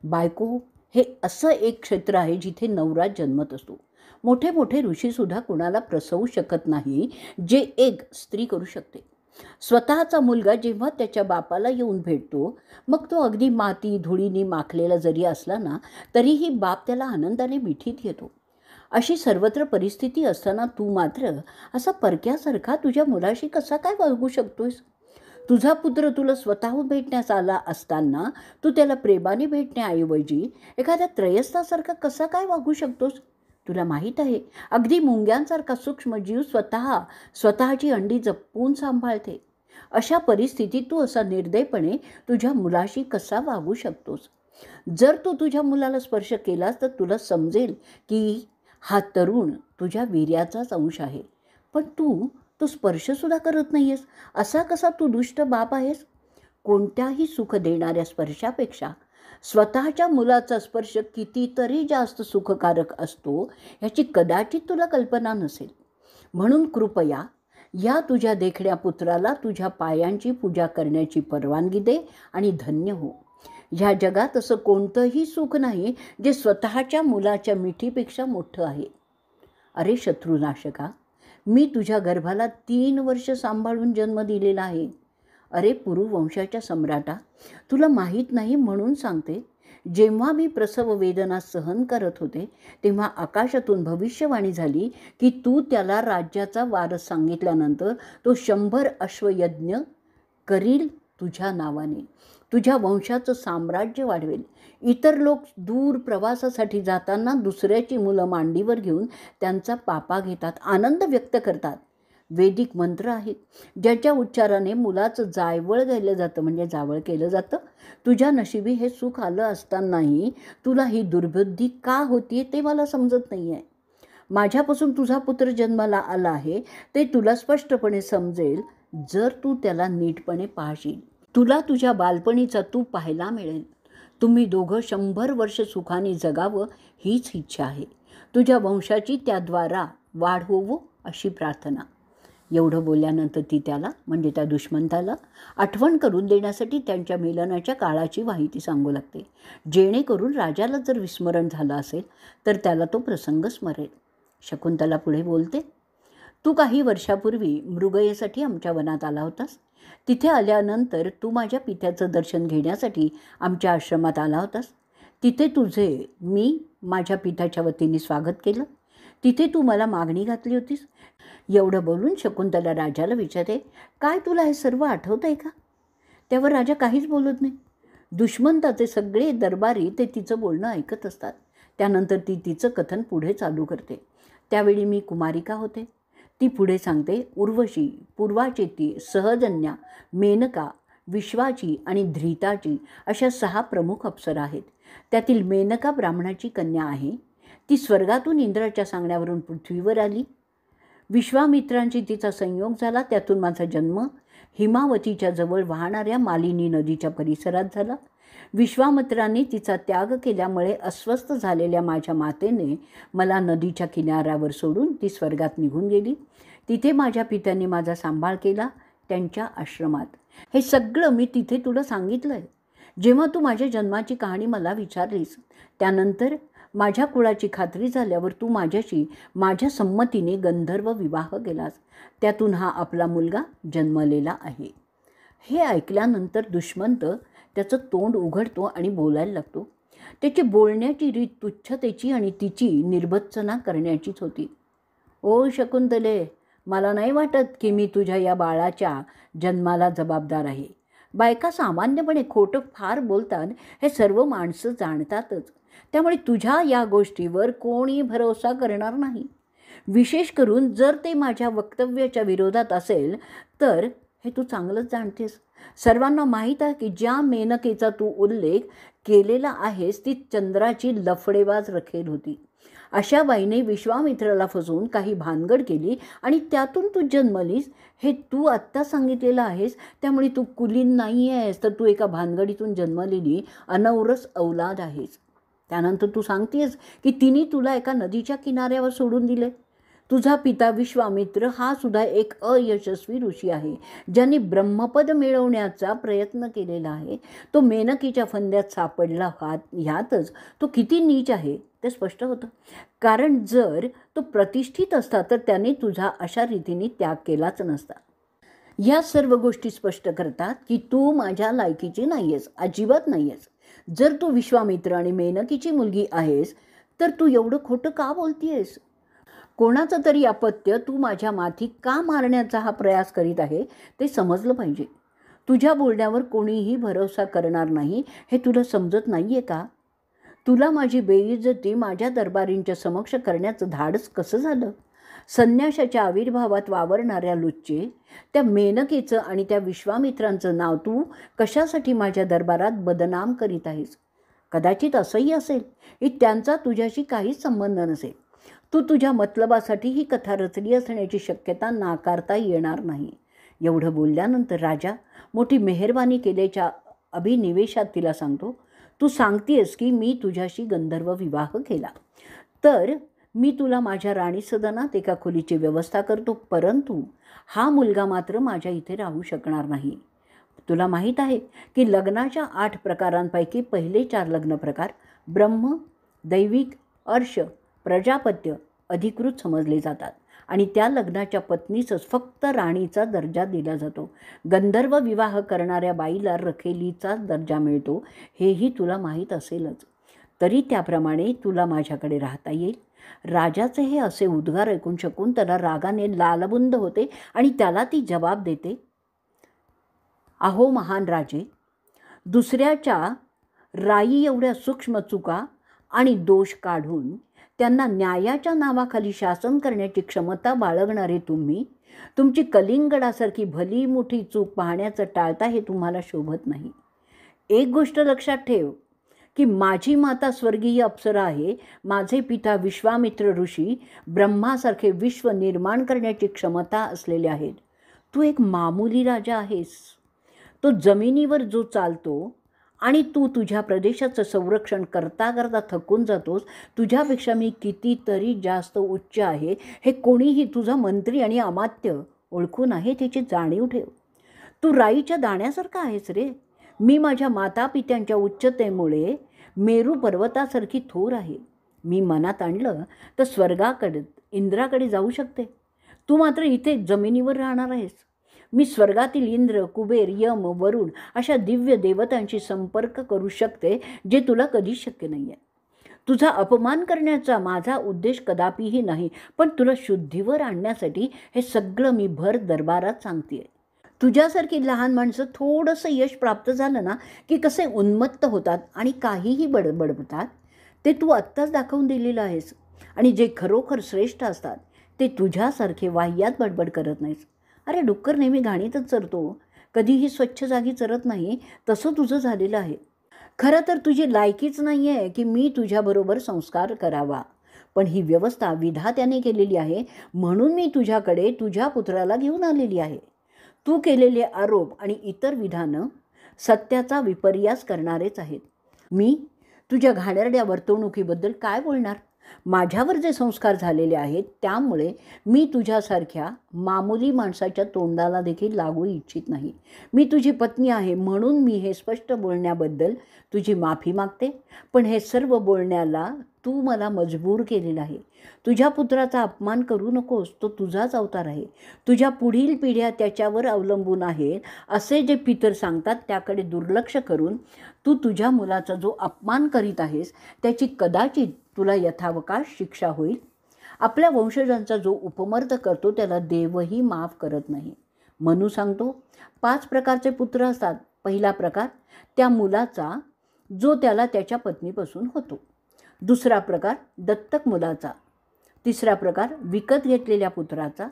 बायको हे असं एक क्षेत्र आहे जिथे नवरा जन्मत असतो. मोठे मोठे ऋषीसुद्धा कुणाला प्रसवू शकत नाही जे एक स्त्री करू शकते. स्वतःचा मुलगा जेव्हा त्याच्या बापाला येऊन भेटतो, मग तो अगदी माती धुळीने माखलेला जरी असला ना, तरीही बाप त्याला आनंदाने मिठीत घेतो. अशी सर्वत्र परिस्थिती असताना तू मात्र असा परक्यासारखा तुझ्या मुलाशी कसा काय वागू शकतोस? तुझा पुत्र तुला स्वतःहून भेटण्यास आला असताना तू त्याला प्रेमाने भेटण्याऐवजी एखाद्या त्रयस्थासारखा कसा काय वागू शकतोस? तुला माहीत आहे, अगदी मुंग्यांसारखा सूक्ष्म जीव स्वतःची अंडी जपून सांभाळते. अशा परिस्थितीत तू असा निर्दयपणे तुझ्या मुलाशी कसा वागू शकतोस? जर तू तुझ्या मुलाला स्पर्श केलास तर तुला समजेल की हा तरुण तुझ्या वीर्याचाच अंश आहे. पण तू स्पर्शसुद्धा करत नाही आहेस. असा कसा तू दुष्ट बाप आहेस? कोणत्याही सुख देणाऱ्या स्पर्शापेक्षा स्वतःच्या मुलाचा स्पर्श कितीतरी जास्त सुखकारक असतो, ह्याची कदाचित तुला कल्पना नसेल. म्हणून कृपया या तुझ्या देखण्या पुत्राला तुझ्या पायांची पूजा करण्याची परवानगी दे आणि धन्य हो. ह्या जगात असं कोणतंही सुख नाही जे स्वतःच्या मुलाच्या मिठीपेक्षा मोठं आहे. अरे शत्रुनाशका, मी तुझ्या गर्भाला 3 वर्ष सांभाळून जन्म दिलेला आहे. अरे पुरुवंशाच्या सम्राटा, तुला माहीत नाही म्हणून सांगते. जेव्हा मी प्रसव वेदना सहन करत होते तेव्हा आकाशातून भविष्यवाणी झाली की तू त्याला राज्याचा वारस सांगितल्यानंतर तो 100 अश्वयज्ञ करील तुझ्या नावाने. तुझ्या वंशाचं साम्राज्य वाढवेल. इतर लोक दूर प्रवासासाठी जाताना दुसऱ्याची मुलं मांडीवर घेऊन त्यांचा पापा घेतात, आनंद व्यक्त करतात. वैदिक मंत्र आहेत ज्याच्या उच्चाराने मुलाचं जावळ केलं जातं. तुझ्या नशिबी हे सुख आलं असतानाही तुला ही दुर्बुद्धी का होती ते मला समजत नाही आहे. माझ्यापासून तुझा पुत्र जन्माला आला आहे ते तुला स्पष्टपणे समजेल जर तू त्याला नीटपणे पाहशील. तुला तुझ्या बालपणीचा तू पाहायला मिळेल. तुम्ही दोघं 100 वर्ष सुखाने जगावं हीच इच्छा आहे. तुझ्या वंशाची त्याद्वारा वाढ होवो अशी प्रार्थना. एवढं बोलल्यानंतर ती त्याला म्हणजे त्या दुष्मंताला आठवण करून देण्यासाठी त्यांच्या मिलनाच्या काळाची माहिती सांगू लागते, जेणेकरून राजाला जर विस्मरण झालं असेल तर त्याला तो प्रसंग स्मरेल. शकुंतला पुढे बोलते, तू काही वर्षापूर्वी मृगयेसाठी आमच्या वनात आला होतास. तिथे आल्यानंतर तू माझ्या पित्याचं दर्शन घेण्यासाठी आमच्या आश्रमात आला होतास. तिथे तुझे मी माझ्या पित्याच्या वतीने स्वागत केलं. तिथे तू मला मागणी घातली होतीस. एवढं बोलून शकुंतला राजाला विचारते, काय तुला हे सर्व आठवतं आहे का? त्यावर राजा काहीच बोलत नाही. दुष्मंताचे सगळे दरबारी ते तिचं बोलणं ऐकत असतात. त्यानंतर ती तिचं कथन पुढे चालू करते. त्यावेळी मी कुमारिका होते. ती पुढे सांगते, उर्वशी, पूर्वाचेती, सहजन्या, मेनका, विश्वाची आणि धृताची अशा 6 प्रमुख अप्सरा आहेत. त्यातील मेनका ब्राह्मणाची कन्या आहे. ती स्वर्गातून इंद्राच्या सांगण्यावरून पृथ्वीवर आली. विश्वामित्रांची तिचा संयोग झाला. त्यातून माझा जन्म हिमावतीच्या जवळ वाहणाऱ्या मालिनी नदीच्या परिसरात झाला. विश्वामित्रांनी तिचा त्याग केल्यामुळे अस्वस्थ झालेल्या माझ्या मातेने मला नदीच्या किनाऱ्यावर सोडून ती स्वर्गात निघून गेली. तिथे माझ्या पित्यांनी माझा सांभाळ केला त्यांच्या आश्रमात. हे सगळं मी तिथे तुला सांगितलं आहे. जेव्हा तू माझ्या जन्माची कहाणी मला विचारलीस त्यानंतर माझ्या कुळाची खात्री झाल्यावर तू माझ्याशी माझ्या संमतीने गंधर्व विवाह केलास. त्यातून हा आपला मुलगा जन्मलेला आहे. हे ऐकल्यानंतर दुष्मंत त्याचं तोंड उघडतो आणि बोलायला लागतो. त्याची बोलण्याची रीत तुच्छतेची आणि तिची निर्भत्सना करण्याचीच होती. ओ शकुंतले, मला नाही वाटत की मी तुझ्या या बाळाच्या जन्माला जबाबदार आहे. बायका सामान्यपणे खोटं फार बोलतात हे सर्व माणसं जाणतातच. त्यामुळे तुझ्या या गोष्टीवर कोणी भरोसा करणार नाही. विशेष करून जर ते माझ्या वक्तव्याच्या विरोधात असेल तर हे तू चांगलंच जाणतेस. सर्वांना माहीत आहे की ज्या मेनकेचा तू उल्लेख केलेला आहेस ती चंद्राची लफडेबाज रखेल होती. अशा बाईने विश्वामित्राला फसवून काही भानगड केली आणि त्यातून तू जन्मलीस हे तू आत्ता सांगितलेलं आहेस. त्यामुळे तू कुलीन नाही आहेस, तर तू एका भानगडीतून जन्मलेली अनौरस औलाद आहेस. त्यानंतर तू सांगतेस की तिने तुला एका नदीच्या किनाऱ्यावर सोडून दिले. तुझा पिता विश्वामित्र हा सुद्धा एक अयशस्वी ऋषी आहे, ज्याने ब्रह्मपद मिळवण्याचा प्रयत्न केलेला आहे. तो मेनकीच्या फंद्यात सापडला ह्यातच तो किती नीच आहे ते स्पष्ट होतं. कारण जर तो प्रतिष्ठित असता तर त्याने तुझा अशा रीतीने त्याग केलाच नसता. ह्या सर्व गोष्टी स्पष्ट करतात की तू माझ्या लायकीची नाही आहेस, अजिबात नाही आहेस. जर तू विश्वामित्र आणि मेनकीची मुलगी आहेस तर तू एवढं खोटं का बोलतीयेस? कोणाचं तरी अपत्य तू माझ्या माथी का मारण्याचा हा प्रयास करीत आहे ते समजलं पाहिजे. तुझ्या बोलण्यावर कोणीही भरोसा करणार नाही हे तुला समजत नाही आहे का? तुला माझी बेइज्जती माझ्या दरबारींच्या समक्ष करण्याचं धाडस कसं झालं? संन्याशाच्या आविर्भावात वावरणाऱ्या लुच्चे त्या मेनकेचं आणि त्या विश्वामित्रांचं नाव तू कशासाठी माझ्या दरबारात बदनाम करीत आहेस? कदाचित असंही असेल की त्यांचा तुझ्याशी काहीच संबंध नसेल. तू तुझ्या मतलबासाठी ही कथा रचली असण्याची शक्यता नाकारता येणार नाही. एवढं बोलल्यानंतर राजा मोठी मेहरबानी केल्याच्या अभिनिवेशात तिला सांगतो, तू सांगतेस की मी तुझ्याशी गंधर्व विवाह केला तर मी तुला माझ्या राणी सदनात एका खोलीची व्यवस्था करतो, परंतु हा मुलगा मात्र माझ्या इथे राहू शकणार नाही. तुला माहीत आहे की लग्नाच्या 8 प्रकारांपैकी पहिले 4 लग्न प्रकार ब्रह्म, दैविक, अर्श, प्रजापत्य, अधिकृत समजले जातात आणि त्या लग्नाच्या पत्नीसच फक्त राणीचा दर्जा दिला जातो. गंधर्व विवाह करणाऱ्या बाईला रखेलीचा दर्जा मिळतो हेही तुला माहीत असेलच. तरी त्याप्रमाणे तुला माझ्याकडे राहता येईल. राजाचे हे असे उद्गार ऐकून शकुंतला रागाने लालबुंद होते आणि त्याला ती जबाब देते, अहो महान राजे, दुसऱ्याच्या राई एवढ्या सूक्ष्म चुका आणि दोष काढून त्यांना न्यायाच्या नावाखाली शासन करण्याची क्षमता बाळगणारे तुम्ही तुमची कलिंगडासारखी भली मोठी चूक पाहण्याचं टाळता हे तुम्हाला शोभत नाही. एक गोष्ट लक्षात ठेव की माझी माता स्वर्गीय अप्सरा आहे, माझे पिता विश्वामित्र ऋषी ब्रह्मासारखे विश्व निर्माण करण्याची क्षमता असलेले आहेत. तू एक मामूली राजा आहेस. तो जमिनीवर जो चालतो आणि तू तुझ्या प्रदेशाचं संरक्षण करता करता थकून जातोस. तुझ्यापेक्षा मी कितीतरी जास्त उच्च आहे हे कोणीही, तुझा मंत्री आणि अमात्य ओळखून आहे त्याची जाणीव ठेव. तू राईच्या दाण्यासारखा आहेस रे. मी माझ्या मातापित्यांच्या उच्चतेमुळे मेरू पर्वतासारखी थोर आहे. मी मनात आणलं तर स्वर्गाकडे, इंद्राकडे जाऊ शकते. तू मात्र इथे जमिनीवर राहणार आहेस. मी स्वर्गातील इंद्र, कुबेर, यम, वरुण अशा दिव्य देवतांशी संपर्क करू शकते, जे तुला कधीच शक्य नाही आहे. तुझा अपमान करण्याचा माझा उद्देश कदापिही नाही, पण तुला शुद्धीवर आणण्यासाठी हे सगळं मी भर दरबारात सांगते. तुझ्यासारखी लहान माणसं थोडंसं यश प्राप्त झालं ना की कसे उन्मत्त होतात आणि काहीही बडबडतात, ते तू आत्ताच दाखवून दिलेलं आहेस. आणि जे खरोखर श्रेष्ठ असतात ते तुझ्यासारखे वाह्यात बडबड करत नाहीस. अरे डुक्कर नेहमी घाणीतच चरतो, कधीही स्वच्छ जागी चरत नाही, तसं तुझं झालेलं आहे. खरं तर तुझी लायकीच नाही आहे की मी तुझ्याबरोबर संस्कार करावा, पण ही व्यवस्था विधात्याने केलेली आहे, म्हणून मी तुझ्याकडे तुझ्या पुत्राला घेऊन आलेली आहे. तू केलेले आरोप आणि इतर विधानं सत्याचा विपर्यास करणारेच आहेत. मी तुझ्या घाणेरड्या वर्तणुकीबद्दल काय बोलणार? माझ्यावर जे संस्कार झालेले आहेत त्यामुळे मी तुझ्यासारख्या मामूली माणसाच्या तोंडाला देखील लागू इच्छित नाही. मी तुझी पत्नी आहे म्हणून मी हे स्पष्ट बोलण्याबद्दल तुझी माफी मागते, पण हे सर्व बोलण्याला तू मला मजबूर केलेला आहे. तुझ्या पुत्राचा अपमान करू नकोस, तो तुझाच अवतार आहे. तुझ्या पुढील पिढ्या त्याच्यावर अवलंबून आहेत असे जे पितर सांगतात त्याकडे दुर्लक्ष करून तू तुझ्या मुलाचा जो अपमान करीत आहेस त्याची कदाचित तुला यथावकाश शिक्षा होईल. आपल्या वंशजांचा जो उपमर्द करतो त्याला देवही माफ करत नाही. मनू सांगतो 5 प्रकारचे पुत्र असतात. पहिला प्रकार त्या मुलाचा जो त्याला त्याच्या पत्नीपासून होतो. दुसरा प्रकार दत्तक मुलाचा. तिसरा प्रकार विकत घेतलेल्या पुत्राचा.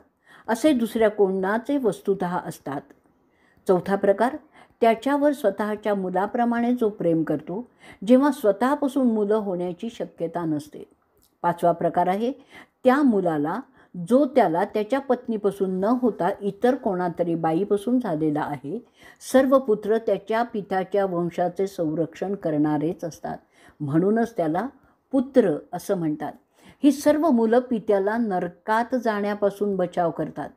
असे दुसऱ्या कोणाचे वस्तुतः असतात. चौथा प्रकार त्याच्यावर स्वतःच्या मुलाप्रमाणे जो प्रेम करतो, जेव्हा स्वतःपासून मुलं होण्याची शक्यता नसते. 5वा प्रकार आहे त्या मुलाला जो त्याला त्याच्या पत्नीपासून न होता इतर कोणातरी बाईपासून झालेला आहे. सर्व पुत्र त्याच्या पित्याच्या वंशाचे संरक्षण करणारेच असतात, म्हणूनच त्याला पुत्र असं म्हणतात. ही सर्व मुलं पित्याला नरकात जाण्यापासून बचाव करतात.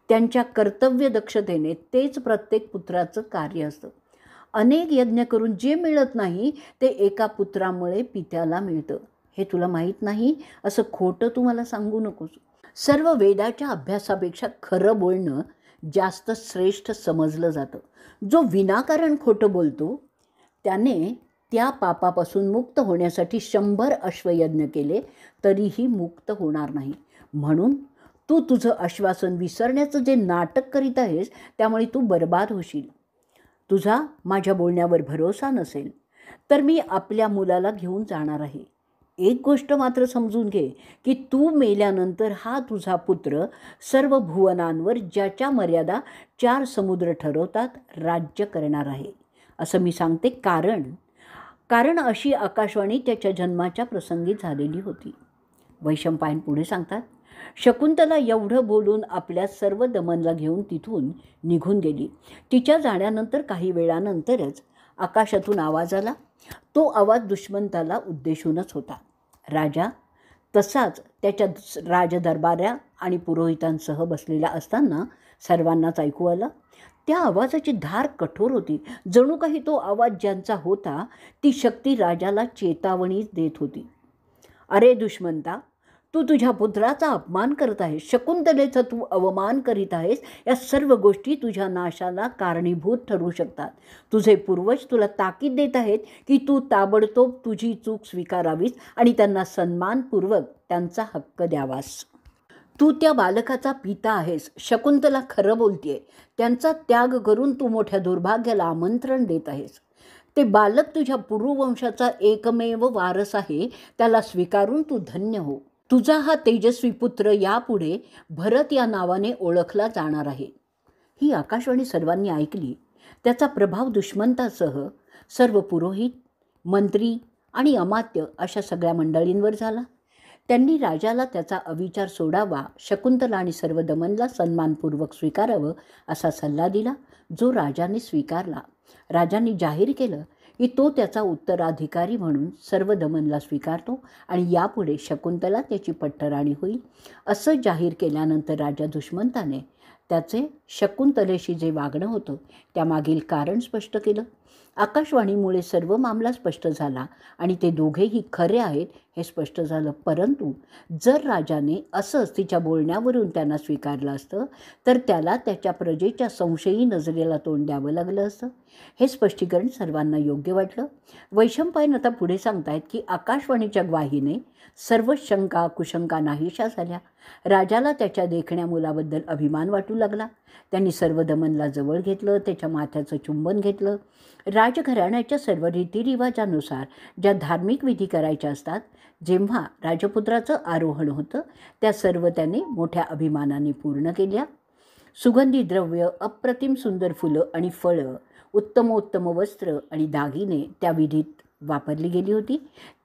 त्यांच्या कर्तव्य दक्षतेने तेच प्रत्येक पुत्राचं कार्य असतं. अनेक यज्ञ करून जे मिळत नाही ते एका पुत्रामुळे पित्याला मिळतं. हे तुला माहीत नाही असं खोटं तू मला सांगू नकोस. सर्व वेदाच्या अभ्यासापेक्षा खरं बोलणं जास्त श्रेष्ठ समजलं जातं. जो विनाकारण खोटं बोलतो त्याने त्या पापापासून मुक्त होण्यासाठी 100 अश्वयज्ञ केले तरीही मुक्त होणार नाही. म्हणून तू तुझं आश्वासन विसरण्याचं जे नाटक करीत आहेस त्यामुळे तू बर्बाद होशील. तुझा माझ्या बोलण्यावर भरोसा नसेल तर मी आपल्या मुलाला घेऊन जाणार आहे. एक गोष्ट मात्र समजून घे की तू मेल्यानंतर हा तुझा पुत्र सर्व भुवनांवर, ज्याच्या मर्यादा 4 समुद्र ठरवतात, राज्य करणार आहे. असं मी सांगते कारण अशी आकाशवाणी त्याच्या जन्माच्या प्रसंगी झालेली होती. वैशंपायन पुढे सांगतात, शकुंतला एवढं बोलून आपल्या सर्व दमनला घेऊन तिथून निघून गेली. तिच्या जाण्यानंतर काही वेळानंतरच आकाशातून आवाज आला. तो आवाज दुष्मंताला उद्देशूनच होता. राजा तसाच त्याच्या राजदरबाऱ्या आणि पुरोहितांसह बसलेला असताना सर्वांनाच ऐकू आलं. त्या आवाजाची धार कठोर होती. जणू काही तो आवाज ज्यांचा होता ती शक्ती राजाला चेतावणीच देत होती. अरे दुष्मंता, तू तुझ्या पुत्राचा अपमान करत आहेस, शकुंतलेचा तू अवमान करीत आहेस. या सर्व गोष्टी तुझ्या नाशाला कारणीभूत ठरू शकतात. तुझे पूर्वज तुला ताकीद देत आहेत की तू ताबडतोब तुझी चूक स्वीकारावीस आणि त्यांना सन्मानपूर्वक त्यांचा हक्क द्यावास. तू त्या बालकाचा पिता आहेस. शकुंतला खरं बोलतेय. त्यांचा त्याग करून तू मोठ्या दुर्भाग्याला आमंत्रण देत आहेस. ते बालक तुझ्या पुरुवंशाचा एकमेव वारस आहे. त्याला स्वीकारून तू धन्य हो. तुझा हा तेजस्वी पुत्र यापुढे भरत या नावाने ओळखला जाणार आहे. ही आकाशवाणी सर्वांनी ऐकली. त्याचा प्रभाव दुष्मंतासह सर्व पुरोहित, मंत्री आणि अमात्य अशा सगळ्या मंडळींवर झाला. त्यांनी राजाला त्याचा अविचार सोडावा, शकुंतला आणि सर्वदमनला सन्मानपूर्वक स्वीकारावं असा सल्ला दिला, जो राजाने स्वीकारला. राजांनी जाहीर केलं की तो त्याचा उत्तराधिकारी म्हणून सर्वदमनला स्वीकारतो आणि यापुढे शकुंतला त्याची पट्टराणी होईल. असं जाहीर केल्यानंतर राजा दुष्मंताने त्याचे शकुंतलेशी जे वागणं होतं त्यामागील कारण स्पष्ट केलं. आकाशवाणीमुळे सर्व मामला स्पष्ट झाला आणि ते दोघेही खरे आहेत हे स्पष्ट झालं. परंतु जर राजाने असंच तिच्या बोलण्यावरून त्यांना स्वीकारलं असतं तर त्याला त्याच्या प्रजेच्या संशयी नजरेला तोंड द्यावं लागलं असतं. हे स्पष्टीकरण सर्वांना योग्य वाटलं. वैशंपायन आता पुढे सांगतायत की आकाशवाणीच्या ग्वाहीने सर्व शंका कुशंका नाहीशा झाल्या. राजाला त्याच्या देखण्या मुलाबद्दल अभिमान वाटू लागला. त्यांनी सर्वदमनला जवळ घेतलं, त्याच्या माथ्याचं चुंबन घेतलं. राजघराण्याच्या सर्व रीतिरिवाजानुसार ज्या धार्मिक विधी करायच्या असतात, जेव्हा राजपुत्राचं आरोहण होतं त्या सर्व त्याने मोठ्या अभिमानाने पूर्ण केल्या. सुगंधी द्रव्य, अप्रतिम सुंदर फुलं आणि फळं, उत्तमोत्तम वस्त्र आणि दागिने त्या विधीत वापरली गेली होती.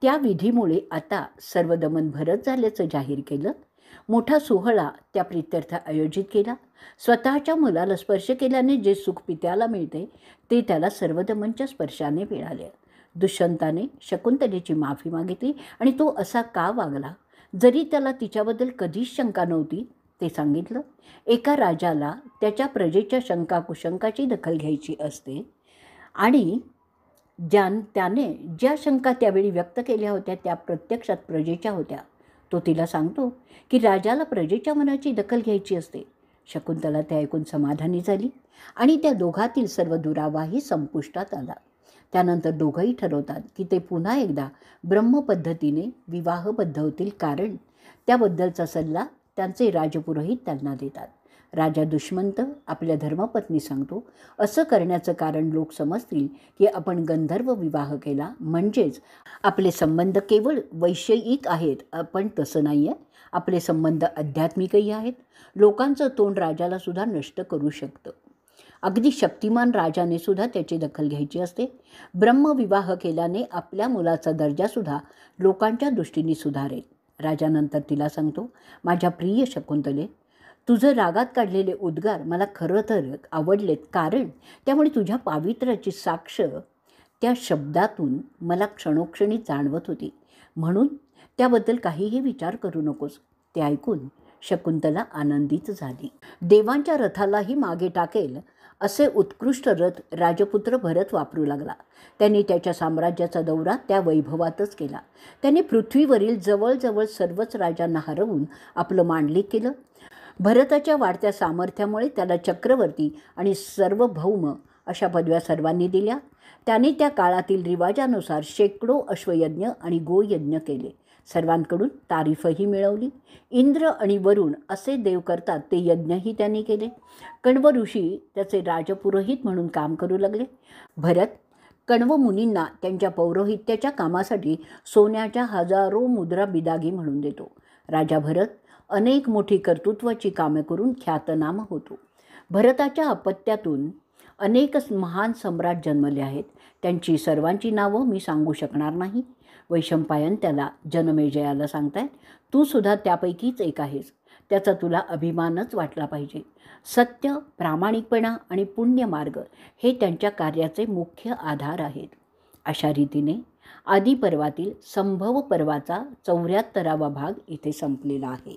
त्या विधीमुळे आता सर्वदमन भरत झाल्याचं जाहीर केलं. मोठा सोहळा त्या प्रित्यर्थ आयोजित केला. स्वतःच्या मुलाला स्पर्श केल्याने जे सुख पित्याला मिळते ते त्याला सर्वदमनच्या स्पर्शाने मिळाले. दुष्यंताने शकुंतलेची माफी मागितली आणि तो असा का वागला, जरी त्याला तिच्याबद्दल कधीच शंका नव्हती, ते सांगितलं. एका राजाला त्याच्या प्रजेच्या शंका कुशंकाची दखल घ्यायची असते आणि त्याने ज्या शंका त्यावेळी व्यक्त केल्या होत्या त्या प्रत्यक्षात प्रजेच्या होत्या. तो तिला सांगतो की राजाला प्रजेच्या मनाची दखल घ्यायची असते. शकुंतला ते ऐकून समाधानी झाली आणि त्या दोघातील सर्व दुरावाही संपुष्टात आला. त्यानंतर दोघंही ठरवतात की ते पुन्हा एकदा ब्रह्मपद्धतीने विवाहबद्ध होतील, कारण त्याबद्दलचा सल्ला त्यांचे राजपुरोहित त्यांना देतात. राजा दुष्मंत आपल्या धर्मपत्नी सांगतो, असं करण्याचं कारण लोक समजतील की आपण गंधर्व विवाह केला, म्हणजेच आपले संबंध केवळ वैषयिक आहेत. पण तसं नाही आहे, आपले संबंध आध्यात्मिकही आहेत. लोकांचं तोंड राजाला सुद्धा नष्ट करू शकतं. अगदी शक्तिमान राजाने सुद्धा त्याची दखल घ्यायची असते. ब्रह्मविवाह केल्याने आपल्या मुलाचा दर्जासुद्धा लोकांच्या दृष्टीने सुधारेल. राजानंतर तिला सांगतो, माझ्या प्रिय शकुंतले, तुझं रागात काढलेले उद्गार मला खरं तर आवडलेत, कारण त्यामुळे तुझ्या पावित्र्याची साक्ष त्या शब्दातून मला क्षणोक्षणी जाणवत होती. म्हणून त्याबद्दल काहीही विचार करू नकोस. ते ऐकून शकुंतला आनंदित झाली. देवांच्या रथालाही मागे टाकेल असे उत्कृष्ट रथ राजपुत्र भरत वापरू लागला. त्यांनी त्याच्या साम्राज्याचा दौरा त्या वैभवातच केला. त्याने पृथ्वीवरील जवळजवळ सर्वच राजांना हरवून आपलं मांडलिक केलं. भरताच्या वाढत्या सामर्थ्यामुळे त्याला चक्रवर्ती आणि सार्वभौम अशा पदव्या सर्वांनी दिल्या. त्याने त्या काळातील रिवाजानुसार शेकडो अश्वयज्ञ आणि गोयज्ञ केले. सर्वांकडून तारीफही मिळवली. इंद्र आणि वरुण असे देव करतात ते यज्ञही त्यांनी केले. कण्व ऋषी त्याचे राजपुरोहित म्हणून काम करू लागले. भरत कण्व मुनींना त्यांच्या पौरोहित्याच्या कामासाठी सोन्याच्या हजारो मुद्रा बिदागी म्हणून देतो. राजा भरत अनेक मोठी कर्तृत्वाची कामे करून ख्यातनाम होतो. भरताच्या अपत्यातून अनेक महान सम्राट जन्मले आहेत. त्यांची सर्वांची नावं मी सांगू शकणार नाही. वैशंपायन त्याला जनमेजयाला सांगतायत, तू सुद्धा त्यापैकीच एक आहेस. त्याचा तुला अभिमानच वाटला पाहिजे. सत्य, प्रामाणिकपणा आणि पुण्यमार्ग हे त्यांच्या कार्याचे मुख्य आधार आहेत. अशा रीतीने आदिपर्वातील संभव पर्वाचा 74वा भाग इथे संपलेला आहे.